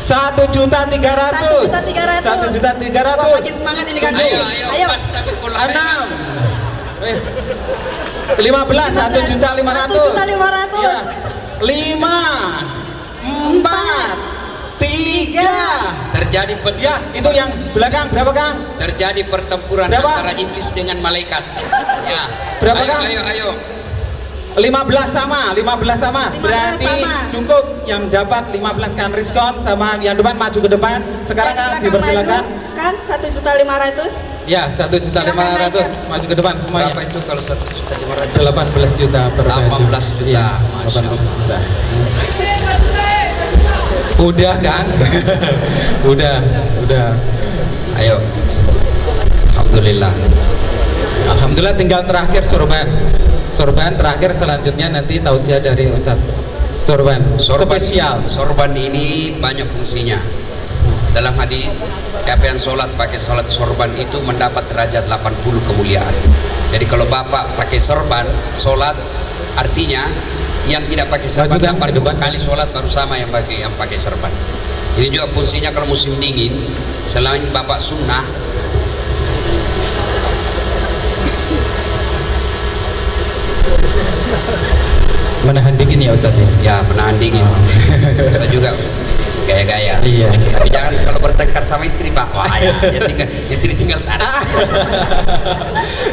1 juta 300.
1 juta 300.
1 juta 300.
Wah, makin semangat ini Kang.
Ayo, pas tapi kalau
6. 15. 1 juta 500.
1 juta 500.
Ya. 5 4 3.
terjadi
Ya, itu yang belakang berapa Kang?
terjadi pertempuran
Berapa?
antara iblis dengan malaikat. Ya.
Berapa,
ayo,
Kang?
Ayo.
15 sama.
15
Berarti
sama.
cukup yang dapat 15 kan diskon sama yang depan maju ke depan. Sekarang
Yang
Kang
belakang
dipersilakan.
maju, kan 1 juta 500.
Ya, 1 juta
Silakan
500 maju ke depan semuanya.
Berapa itu kalau 1 juta 500?
18 juta per baju.
18 juta.
Iya,
Masya
18 juta. Udah Kang. udah.
Ayo. Alhamdulillah.
Alhamdulillah tinggal terakhir sorban. Sorban terakhir, selanjutnya nanti tausiah dari Ustaz. Sorban spesial.
Sorban ini banyak fungsinya. Dalam hadis, siapa yang sholat pakai sholat sorban itu mendapat derajat 80 kemuliaan. Jadi kalau bapak pakai sorban sholat, artinya yang tidak pakai sorban dapat 2 kali sholat baru sama yang pakai sorban. Ini juga fungsinya kalau musim dingin, selain bapak sunnah,
Menahan dingin ya Ustaz ya?
ya menahan dingin. Saya juga gaya-gaya.
Iya.
Tapi jangan kalau bertengkar sama istri Pak. Wah ya, istri tinggal tarik.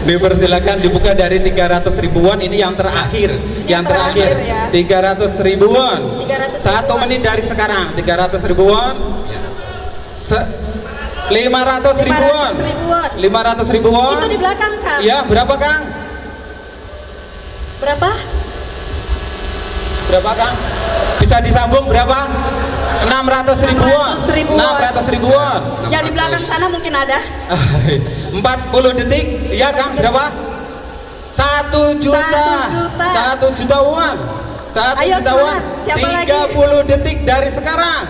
Dipersilakan dibuka dari 300 ribuan. Ini yang terakhir. Yang terakhir
ya.
300 ribuan.
300
1 menit dari sekarang. 300 ribuan.
Ya.
500 ribuan. 500 ribuan.
Itu di belakang Kang.
Ya, berapa Kang?
Berapa?
Berapa Kang? Bisa disambung berapa? 600 ribuan. 600 ribuan.
Yang di belakang sana mungkin ada.
40 detik. Iya Kang, berapa? 1 juta. 1 juta won. 1
Ayo,
juta won.
semangat. Siapa
30 detik dari sekarang.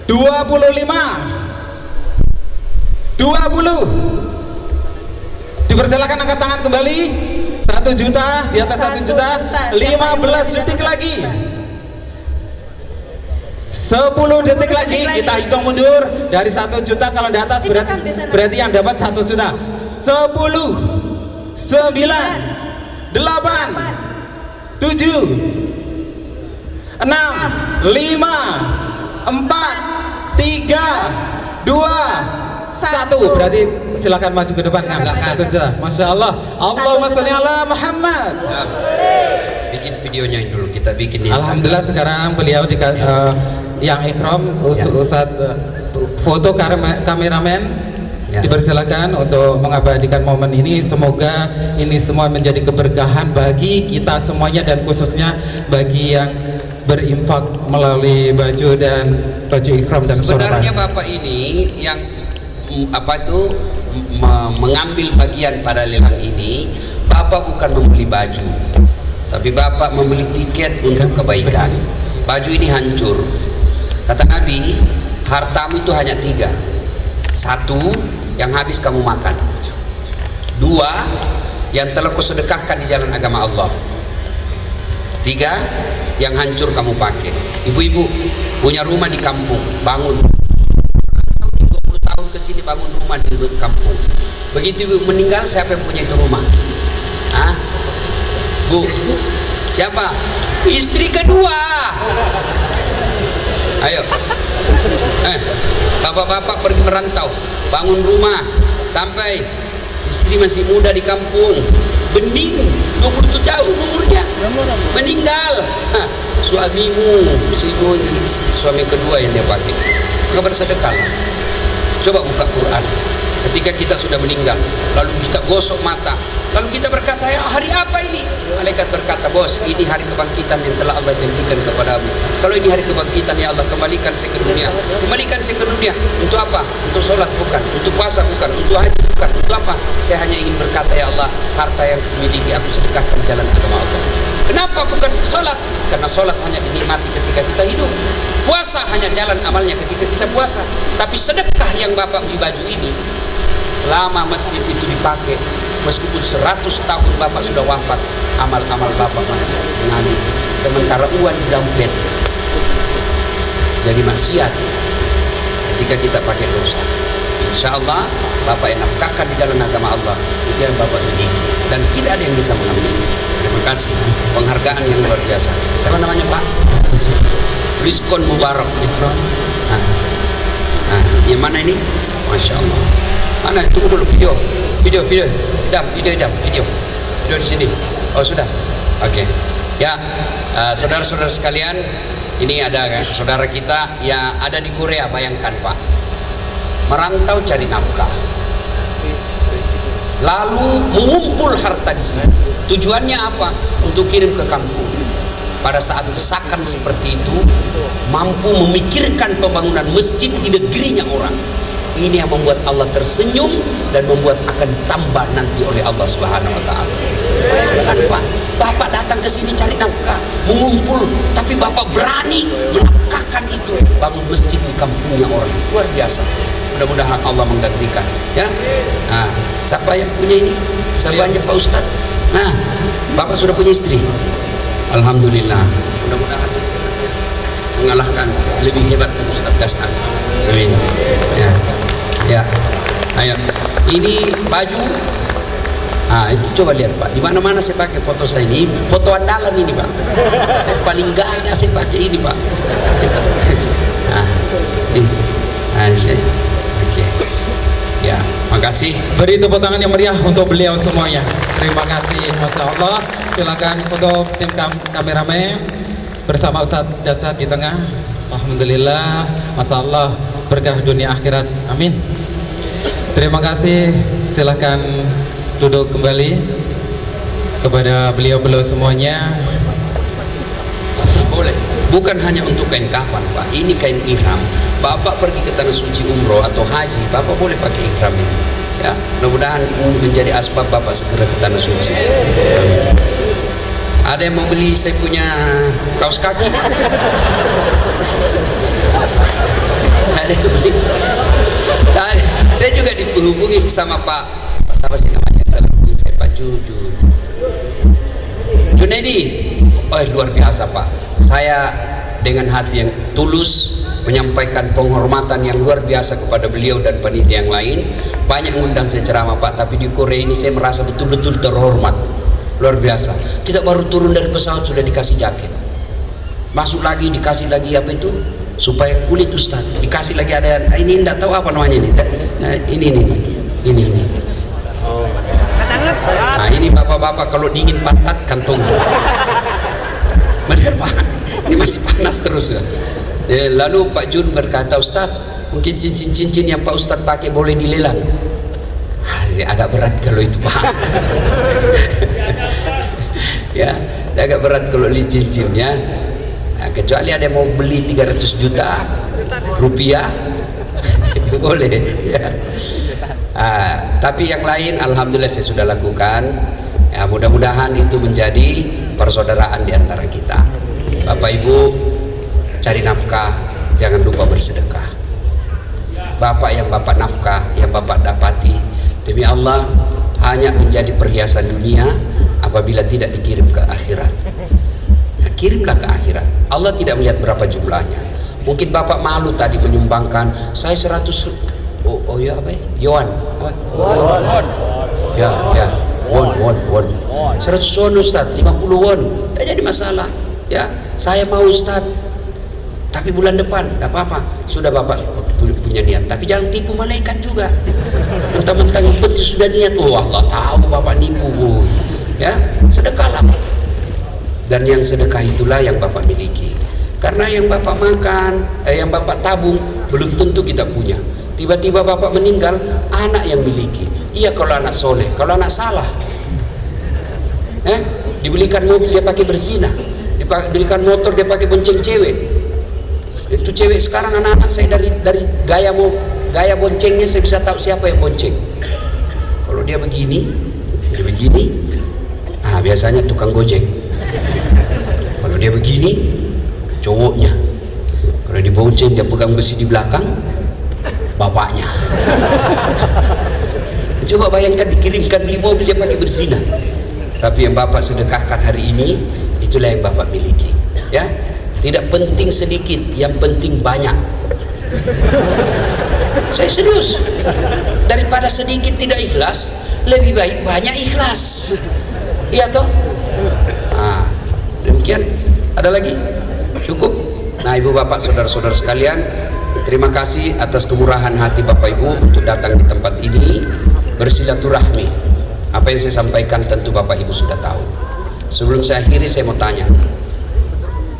25. 20. Dipersilakan angkat tangan kembali. 1 juta, di atas 1 juta. 15 detik lagi. 10 detik lagi. Kita hitung mundur dari 1 juta. Kalau di atas
Itu
berarti,
kan di sana.
berarti yang dapat 1 juta. 10 9 8 7 6 5 4 3 2 1. Berarti silakan maju ke depan Kang.
Silakan.
1 juta. Masya Allah. Allahumma sholli ala Muhammad.
Ya. Bikin videonya dulu, kita bikin di
Alhamdulillah sekarang beliau yang ikhram Ustaz foto kameramen
Ya.
dipersilakan untuk mengabadikan momen ini. Semoga ini semua menjadi keberkahan bagi kita semuanya dan khususnya bagi yang berinfak melalui baju dan baju ikhram dan
sebenarnya
sorban.
Bapak ini yang mengambil bagian pada lelang ini, Bapak bukan membeli baju, tapi Bapak membeli tiket untuk kebaikan. Baju ini hancur. Kata Nabi, hartamu itu hanya 3. Satu, yang habis kamu makan. Dua, yang telah kau sedekahkan di jalan agama Allah. Tiga, yang hancur kamu pakai. Ibu-ibu punya rumah di kampung, bangun 20 tahun ke sini bangun rumah di kampung. Begitu ibu meninggal, siapa yang punya itu rumah? Hah? Bu, siapa? Istri kedua. Ayo, bapak-bapak pergi merantau, bangun rumah, sampai istri masih muda di kampung, bening, 20 tahun umurnya, meninggal. Suamimu, suami kedua yang dia pakai. Maka bersedekahlah. Coba buka Quran. Ketika kita sudah meninggal, lalu kita gosok mata, lalu kita berkata, ya hari apa ini? Malaikat berkata, bos, ini hari kebangkitan yang telah Allah janjikan kepadamu. Kalau ini hari kebangkitan, ya Allah, kembalikan saya ke dunia. Kembalikan saya ke dunia. Untuk apa? Untuk sholat bukan, untuk puasa bukan, untuk haji bukan, untuk apa? Saya hanya ingin berkata, ya Allah, harta yang kumiliki aku sedekahkan jalan agama Allah. Kenapa bukan sholat? Karena sholat hanya dinikmati ketika kita hidup. Puasa hanya jalan amalnya ketika kita puasa. Tapi sedekah yang Bapak beli baju ini, selama masjid itu dipakai, meskipun 100 tahun Bapak sudah wafat, amal-amal Bapak masih mengalir. Sementara uang di dompet jadi maksiat ketika kita pakai dosa. Insya Allah Bapak yang nafkahkan di jalan agama Allah, itu yang Bapak miliki, dan tidak ada yang bisa mengambil. Terima kasih, penghargaan yang luar biasa. Siapa namanya Pak? Rizkon Mubarak. Yang mana ini? Masya Allah. Mana? Tunggu dulu, video video di sini. Oh sudah, oke. Ya, saudara-saudara sekalian, ini ada kan saudara kita yang ada di Korea. Bayangkan Pak, merantau cari nafkah, lalu mengumpul harta di sini. Tujuannya apa? Untuk kirim ke kampung. Pada saat desakan seperti itu, mampu memikirkan pembangunan masjid di negerinya orang. Ini yang membuat Allah tersenyum dan membuat akan tambah nanti oleh Allah Subhanahu wa taala. Kan Pak, Bapak datang ke sini cari nafkah, mengumpul, tapi Bapak berani menafkahkan itu, bangun masjid di kampungnya orang. Luar biasa. Mudah-mudahan Allah menggantikan, ya. Nah, siapa yang punya ini? Sahabatnya Pak Ustadz. Nah, Bapak sudah punya istri. Alhamdulillah. Mudah-mudahan mengalahkan lebih hebat dari Ustadz Gastan. Amin. Ya. Ya, ayo. Ini baju. Itu coba lihat Pak. Di mana-mana saya pakai foto saya ini. Foto andalan ini Pak. Saya paling gaya saya pakai ini Pak. Oke. Ya, makasih.
Beri tepuk tangan yang meriah untuk beliau semuanya. Terima kasih, Masya Allah. Silakan foto tim kameramen bersama Ustadz Dasar di tengah. Alhamdulillah, Masya Allah, berkah dunia akhirat. Amin. Terima kasih. Silakan duduk kembali kepada beliau-beliau semuanya.
Boleh. Bukan hanya untuk kain kafan Pak. Ini kain ihram. Bapak pergi ke tanah suci umroh atau haji, Bapak boleh pakai ihram ini. Ya, mudah-mudahan menjadi asbab Bapak segera ke tanah suci. Ada yang mau beli saya punya kaos kaki? Ada yang beli? Saya juga dihubungi sama Pak, siapa sih namanya? Saya Pak Junaidi. Oh luar biasa Pak. Saya dengan hati yang tulus menyampaikan penghormatan yang luar biasa kepada beliau dan panitia yang lain. Banyak mengundang saya ceramah Pak, tapi di Korea ini saya merasa betul-betul terhormat. Luar biasa. Kita baru turun dari pesawat sudah dikasih jaket, masuk lagi dikasih lagi apa itu supaya kulit Ustaz, dikasih lagi ada ini tidak tahu apa namanya ini. Ini. Nah ini bapak-bapak kalau dingin pantat kantong. Benar Pak, ini masih panas terus ya. Lalu Pak Jun berkata, Ustaz, mungkin cincin-cincin yang Pak Ustaz pakai boleh dilelang. Agak berat kalau itu Pak. Ya, agak berat kalau beli cincin ya. Nah, kecuali ada yang mau beli 300 juta rupiah boleh ya. Tapi yang lain alhamdulillah saya sudah lakukan ya, mudah-mudahan itu menjadi persaudaraan di antara kita. Bapak Ibu cari nafkah, jangan lupa bersedekah. bapak yang bapak nafkah, yang bapak dapati, demi Allah hanya menjadi perhiasan dunia apabila tidak dikirim ke akhirat. Nah, kirimlah ke akhirat. Allah tidak melihat berapa jumlahnya. Mungkin bapak malu tadi menyumbangkan, saya 100 ya apa ya? Yuan. Ya, won. 100 won Ustaz, 50 won. Tidak jadi masalah. Ya, saya mau Ustaz. Tapi bulan depan, tidak apa-apa. Sudah bapak punya niat. Tapi jangan tipu malaikat juga. Mentang-mentang yang penting sudah niat. Oh Allah tahu bapak nipu. Ya, sedekahlah. Dan yang sedekah itulah yang bapak miliki. Karena yang bapak makan, yang bapak tabung belum tentu kita punya. Tiba-tiba bapak meninggal, anak yang miliki. Iya kalau anak soleh, kalau anak salah, dibelikan mobil dia pakai berzina, dibelikan motor dia pakai bonceng cewek. Itu cewek sekarang anak-anak saya dari gaya boncengnya saya bisa tahu siapa yang bonceng. Kalau dia begini, biasanya tukang gojek. Kalau dia begini, cowoknya. Kalau dibonceng dia pegang besi di belakang, bapaknya. Coba bayangkan dikirimkan beli mobil dia pakai berzina. Tapi yang bapak sedekahkan hari ini, itulah yang bapak miliki. Ya, tidak penting sedikit, yang penting banyak. Saya serius. Daripada sedikit tidak ikhlas, lebih baik banyak ikhlas. Iya toh? Nah, demikian. Ada lagi? Cukup? Nah, ibu bapak, saudara-saudara sekalian, terima kasih atas kemurahan hati bapak ibu untuk datang di tempat ini bersilaturahmi. Apa yang saya sampaikan tentu bapak ibu sudah tahu. Sebelum saya akhiri, saya mau tanya,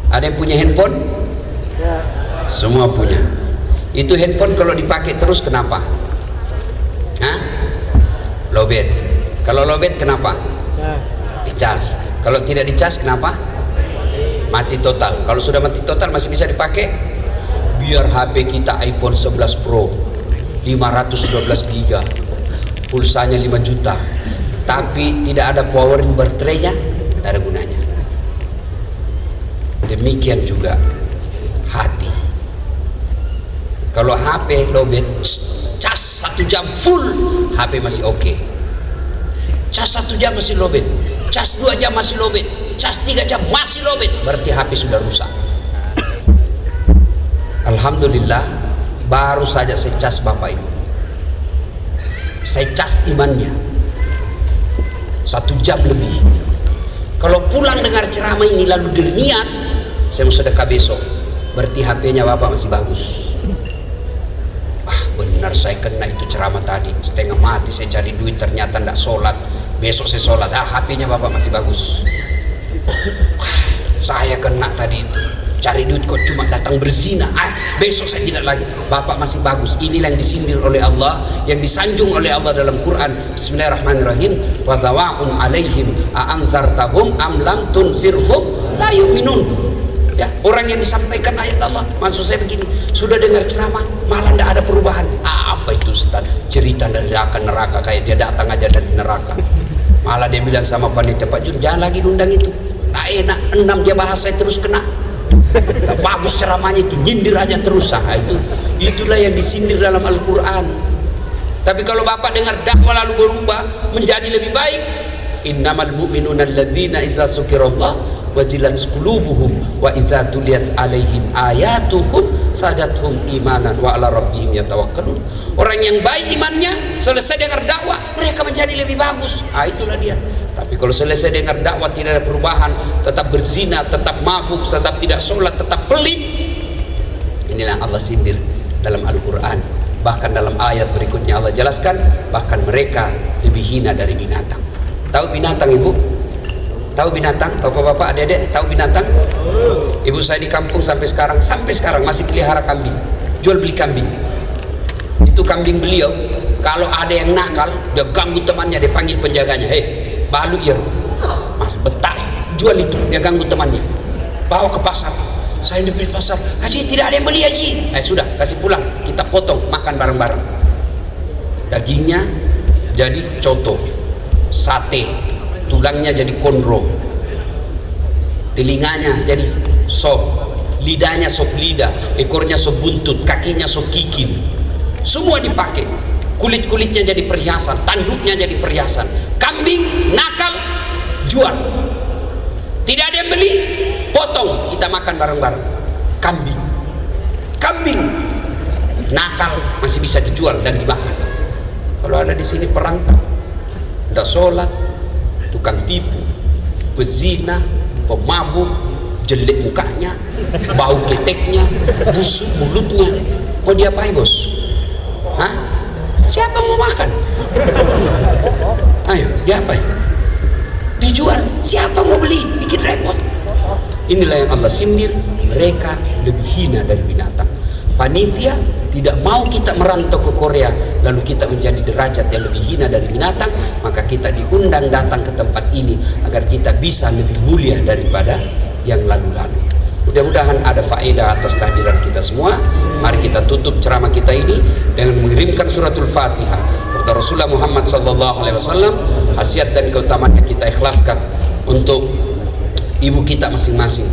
ada yang punya handphone? Semua punya. Itu handphone kalau dipakai terus kenapa? Lowbat. Kalau lowbat kenapa? Dicas. Kalau tidak dicas kenapa? Mati total. Kalau sudah mati total masih bisa dipakai? Biar HP kita iPhone 11 Pro 512 GB, pulsanya 5 juta, tapi tidak ada powering baterainya, tidak ada gunanya. Demikian juga hati. Kalau HP lowbat, cas 1 jam full, HP masih oke. Cas 1 jam masih lowbat, cas 2 jam masih lowbat, cas 3 jam masih lowbat, berarti HP sudah rusak. Alhamdulillah, baru saja saya cas bapak ibu, saya cas imannya 1 jam lebih. Kalau pulang dengar ceramah ini lalu berniat saya mau sedekah besok, berarti HP-nya bapak masih bagus. Benar saya kena itu ceramah tadi, setengah mati saya cari duit, ternyata tidak sholat. Besok saya sholat, HP-nya bapak masih bagus. Saya kena tadi itu, cari duit kok cuma datang berzina. Besok saya tidak lagi. Bapak masih bagus. Inilah yang disindir oleh Allah, yang disanjung oleh Allah dalam Quran. Bismillahirrahmanirrahim. Wa zawa'un alaihim a'anzartahum am lam tunzirhum la yu'minun. Ya, orang yang disampaikan ayat Allah, maksud saya begini, sudah dengar ceramah malah tidak ada perubahan. Apa itu Ustaz? Cerita dari neraka, kayak dia datang aja dari neraka. Malah dia bilang sama panitia, Pak Jun jangan lagi undang itu, nah enak, 6 dia bahas saya terus kena. Bagus ceramahnya itu, nyindir aja terus. Itulah yang disindir dalam Al-Quran. Tapi kalau bapak dengar dakwah lalu berubah menjadi lebih baik, innamal mu'minuna alladzina iza dzukirallah wajilat qulubuhum wa idza tuliyat alaihim ayatuhum sadathum imanan wa ala rabbihim yatawakkalun. Orang yang baik imannya selesai dengar dakwah mereka menjadi lebih bagus. Itulah dia. Tapi kalau selesai dengar dakwah tidak ada perubahan, tetap berzina, tetap mabuk, tetap tidak sholat, tetap pelit, inilah Allah sindir dalam Al-Quran. Bahkan dalam ayat berikutnya Allah jelaskan, bahkan mereka lebih hina dari binatang. Tahu binatang ibu? Tahu binatang? Bapak-bapak, adik-adik tahu binatang? Ibu saya di kampung sampai sekarang masih pelihara kambing, jual beli kambing. Itu kambing beliau, kalau ada yang nakal dia ganggu temannya, dia panggil penjaganya, balu ir mas betah jual itu, dia ganggu temannya, bawa ke pasar. Saya di pasar, Haji tidak ada yang beli Haji. Sudah kasih pulang, kita potong makan bareng-bareng. Dagingnya jadi coto, sate, tulangnya jadi kondro, telinganya jadi sop, lidahnya sop lidah, ekornya sop buntut, kakinya sop kikin, semua dipakai. Kulit-kulitnya jadi perhiasan, tanduknya jadi perhiasan. Kambing nakal, jual. Tidak ada yang beli, potong, kita makan bareng-bareng. Kambing nakal masih bisa dijual dan dimakan. Kalau ada di sini perantau, tidak sholat, tukang tipu, pezina, pemabuk, jelek mukanya, bau keteknya, busuk mulutnya, mau diapain bos? Hah? Siapa mau makan? Ayo, diapain? Dijual, siapa mau beli? Bikin repot. Inilah yang Allah sindir, mereka lebih hina dari binatang. Panitia tidak mau kita merantau ke Korea lalu kita menjadi derajat yang lebih hina dari binatang, maka kita diundang datang ke tempat ini agar kita bisa lebih mulia daripada yang lalu-lalu. Mudah-mudahan ada faedah atas kehadiran kita semua. Mari kita tutup ceramah kita ini dengan mengirimkan suratul Fatihah kepada Rasulullah Muhammad SAW. Khasiat dan keutamaannya kita ikhlaskan untuk ibu kita masing-masing,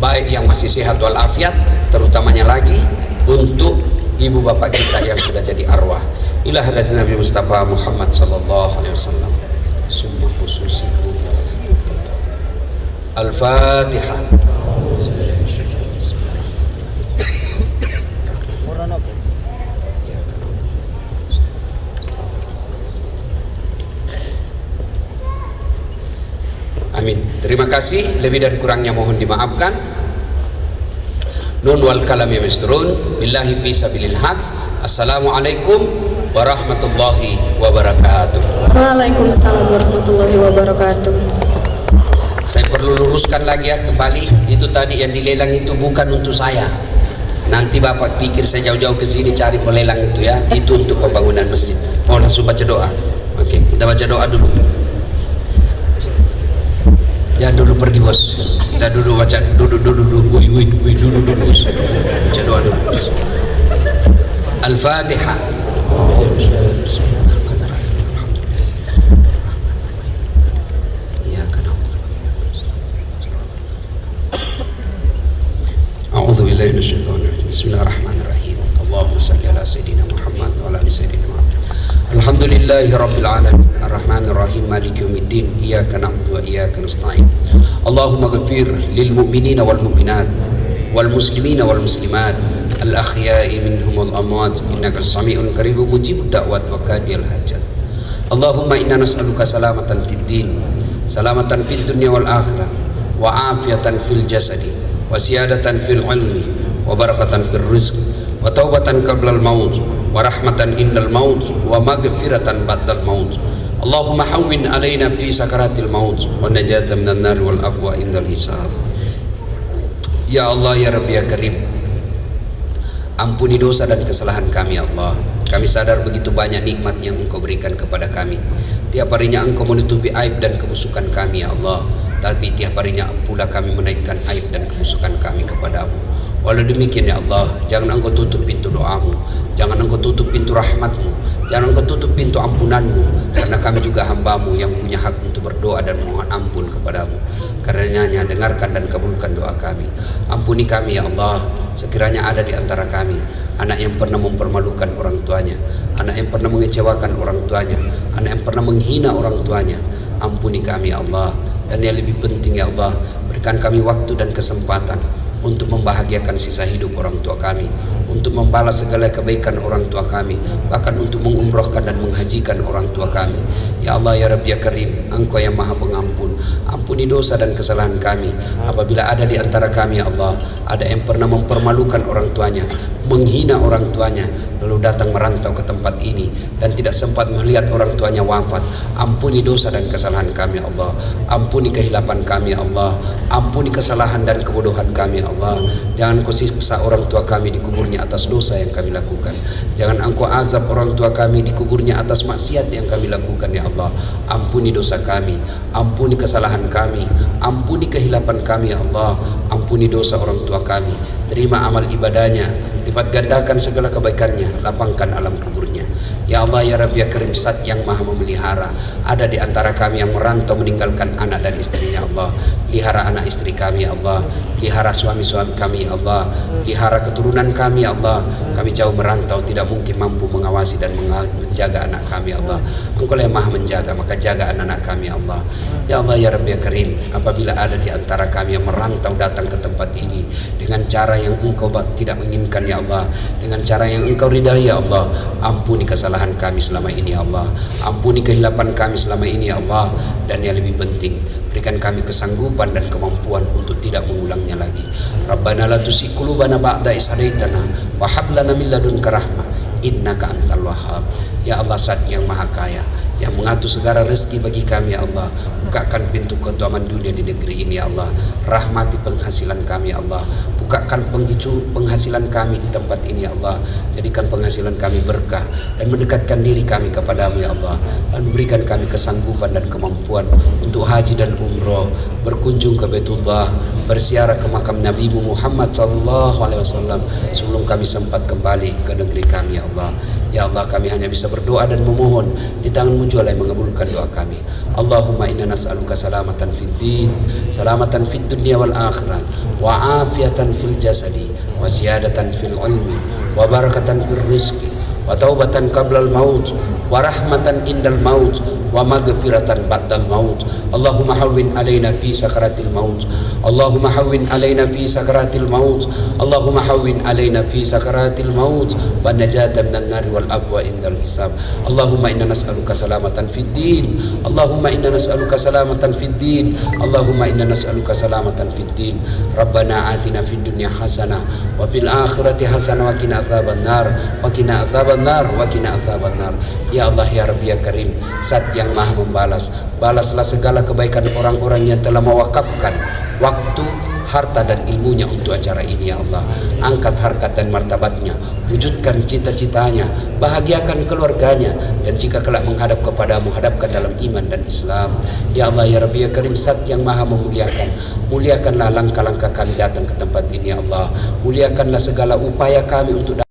baik yang masih sehat walafiat, terutamanya lagi untuk ibu bapak kita yang sudah jadi arwah. Ila hadratin Nabi Mustafa Muhammad SAW. Summa khususi Al-Fatihah. Amin. Terima kasih, lebih dan kurangnya mohon dimaafkan. Nun wal kalam yamisturun billahi fi sabilil haq. Assalamualaikum warahmatullahi wabarakatuh.
Waalaikumsalam warahmatullahi wabarakatuh.
Saya perlu luruskan lagi ya kembali, itu tadi yang dilelang itu bukan untuk saya. Nanti bapak pikir saya jauh-jauh ke sini cari pelelang itu ya, itu untuk pembangunan masjid. Mau langsung baca doa. Oke, kita baca doa dulu. Ya dulu pergi bos, kita dulu baca dulu, wih dulu bos, baca doa dulu bos. Al-Fatihah. A'udzu billahi minasyaitonir rajim. Bismillahirrahmanirrahim. Allahumma shalli ala sayyidina Muhammad wa ala ali sayyidina Muhammad. Alhamdulillahi rabbil alamin arrahmanir rahim maliki yaumiddin iyyaka na'budu wa iyyaka nasta'in. Allahumma ghfir lil mu'minina wal mu'minat wal muslimina wal muslimat al ahya'i minhum wal amwat innaka sami'un qaribun mujibud da'wat wa qadiyal hajat. Allahumma inna nas'aluka salamatan fid din, salamatan fid dunya wal akhirah, wa afiatan fil jasadi, wa siyadatan fil ilmi, wa barakatan fil rizq, wa taubatan qablal maut, wa rahmatan indal maut, wa maghfiratan ba'dal maut. Allahumma hawwin alaina fi sakaratil maut wa najatan minan nar wal afwa indal hisab. Ya Allah ya Rabbi ya Karim, ampuni dosa dan kesalahan kami ya Allah. Kami sadar begitu banyak nikmat yang Engkau berikan kepada kami. Tiap harinya Engkau menutupi aib dan kebusukan kami ya Allah. Tapi tiap harinya pula kami menaikkan aib dan kebusukan kami kepadamu. Walau demikian ya Allah, jangan Engkau tutup pintu doamu, jangan Engkau tutup pintu rahmatmu, jangan Engkau tutup pintu ampunanmu, karena kami juga hambamu yang punya hak untuk berdoa dan mohon ampun kepadamu. Karenanya dengarkan dan kabulkan doa kami. Ampuni kami ya Allah, sekiranya ada di antara kami anak yang pernah mempermalukan orang tuanya, anak yang pernah mengecewakan orang tuanya, anak yang pernah menghina orang tuanya. Ampuni kami ya Allah. Dan yang lebih penting ya Allah, berikan kami waktu dan kesempatan untuk membahagiakan sisa hidup orang tua kami, untuk membalas segala kebaikan orang tua kami, bahkan untuk mengumrohkan dan menghajikan orang tua kami. Ya Allah ya Rabbi ya Karim, Engkau yang Maha Pengampun, ampuni dosa dan kesalahan kami. Apabila ada di antara kami ya Allah, ada yang pernah mempermalukan orang tuanya, menghina orang tuanya, lalu datang merantau ke tempat ini dan tidak sempat melihat orang tuanya wafat, ampuni dosa dan kesalahan kami ya Allah. Ampuni kehilapan kami ya Allah, ampuni kesalahan dan kebodohan kami ya Allah. Jangan Kau siksa orang tua kami di kuburnya atas dosa yang kami lakukan. Jangan Engkau azab orang tua kami di kuburnya atas maksiat yang kami lakukan ya Allah. Ampuni dosa kami, ampuni kesalahan kami, ampuni kehilapan kami ya Allah. Ampuni dosa orang tua kami, terima amal ibadahnya, lipat gandakan segala kebaikannya, lapangkan alam kuburnya. Ya Allah ya Rabbi ya Karim, Zat yang maha memelihara. Ada di antara kami yang merantau meninggalkan anak dan istrinya, Allah. Pelihara anak istri kami, Allah. Pelihara suami-suami kami, Allah. Pelihara keturunan kami, Allah. Kami jauh merantau, tidak mungkin mampu mengawasi dan menjaga anak kami, Allah. Engkau yang maha menjaga, maka jaga anak-anak kami, Allah. Ya Allah ya Rabbi ya Karim, apabila ada di antara kami yang merantau datang ke tempat ini dengan cara yang Engkau tidak menginginkan, ya Allah, dengan cara yang Engkau ridai, ya Allah, ampuni kesalahan kami selama ini, ya Allah. Ampuni kehilapan kami selama ini, ya Allah. Dan yang lebih penting, berikan kami kesanggupan dan kemampuan untuk tidak mengulangnya lagi. Rabbana la tuzigh qulubana ba'da idh hadaitana wa hab lana min ladunka rahmah innaka antal wahhab. Ya Allah, Zat yang maha kaya, yang mengatur segala rezeki bagi kami, ya Allah. Bukakan pintu keutamaan dunia di negeri ini, ya Allah. Rahmati penghasilan kami, ya Allah. Bukakan penghasilan kami di tempat ini, ya Allah. Jadikan penghasilan kami berkah dan mendekatkan diri kami kepadamu, ya Allah. Dan berikan kami kesanggupan dan kemampuan untuk haji dan umroh, berkunjung ke Baitullah, berziarah ke makam Nabi Muhammad SAW sebelum kami sempat kembali ke negeri kami, ya Allah. Ya Allah, kami hanya bisa berdoa dan memohon, di tangan-Mu jualah yang mengabulkan doa kami. Allahumma inna nas'aluka salamatan fid din, salamatan fid dunya wal akhirah, wa afiatan fil jasadi, wa siyadatan fil ilmi, wa barakatan fil rizqi, wa taubatan qablal maut, wa rahmatan indal maut, wa maghfiratan ba'dal maut. Allahumma hawwin alaina fi sakaratil maut, Allahumma hawwin alaina fi sakaratil maut, Allahumma hawwin alaina fi sakaratil maut, wa najata minan nari wal afwa indal hisab. Allahumma inna nas'aluka salamatan fid din, Allahumma inna nas'aluka salamatan fid din, Allahumma inna nas'aluka salamatan fid din. Rabbana atina fid dunya hasanah wa fil akhirati hasanah wa qina adzabannar, wa qina adzabannar, wa qina adzabannar. Ya Allah ya Rabbi ya Karim, Zat yang maha membalas, balaslah segala kebaikan orang-orang yang telah mewakafkan waktu, harta dan ilmunya untuk acara ini, ya Allah. Angkat harkat dan martabatnya, wujudkan cita-citanya, bahagiakan keluarganya, dan jika kelak menghadap kepadamu, hadapkan dalam iman dan Islam. Ya Allah ya Rabbi ya Karim, Zat yang maha memuliakan, muliakanlah langkah-langkah kami datang ke tempat ini, ya Allah. Muliakanlah segala upaya kami untuk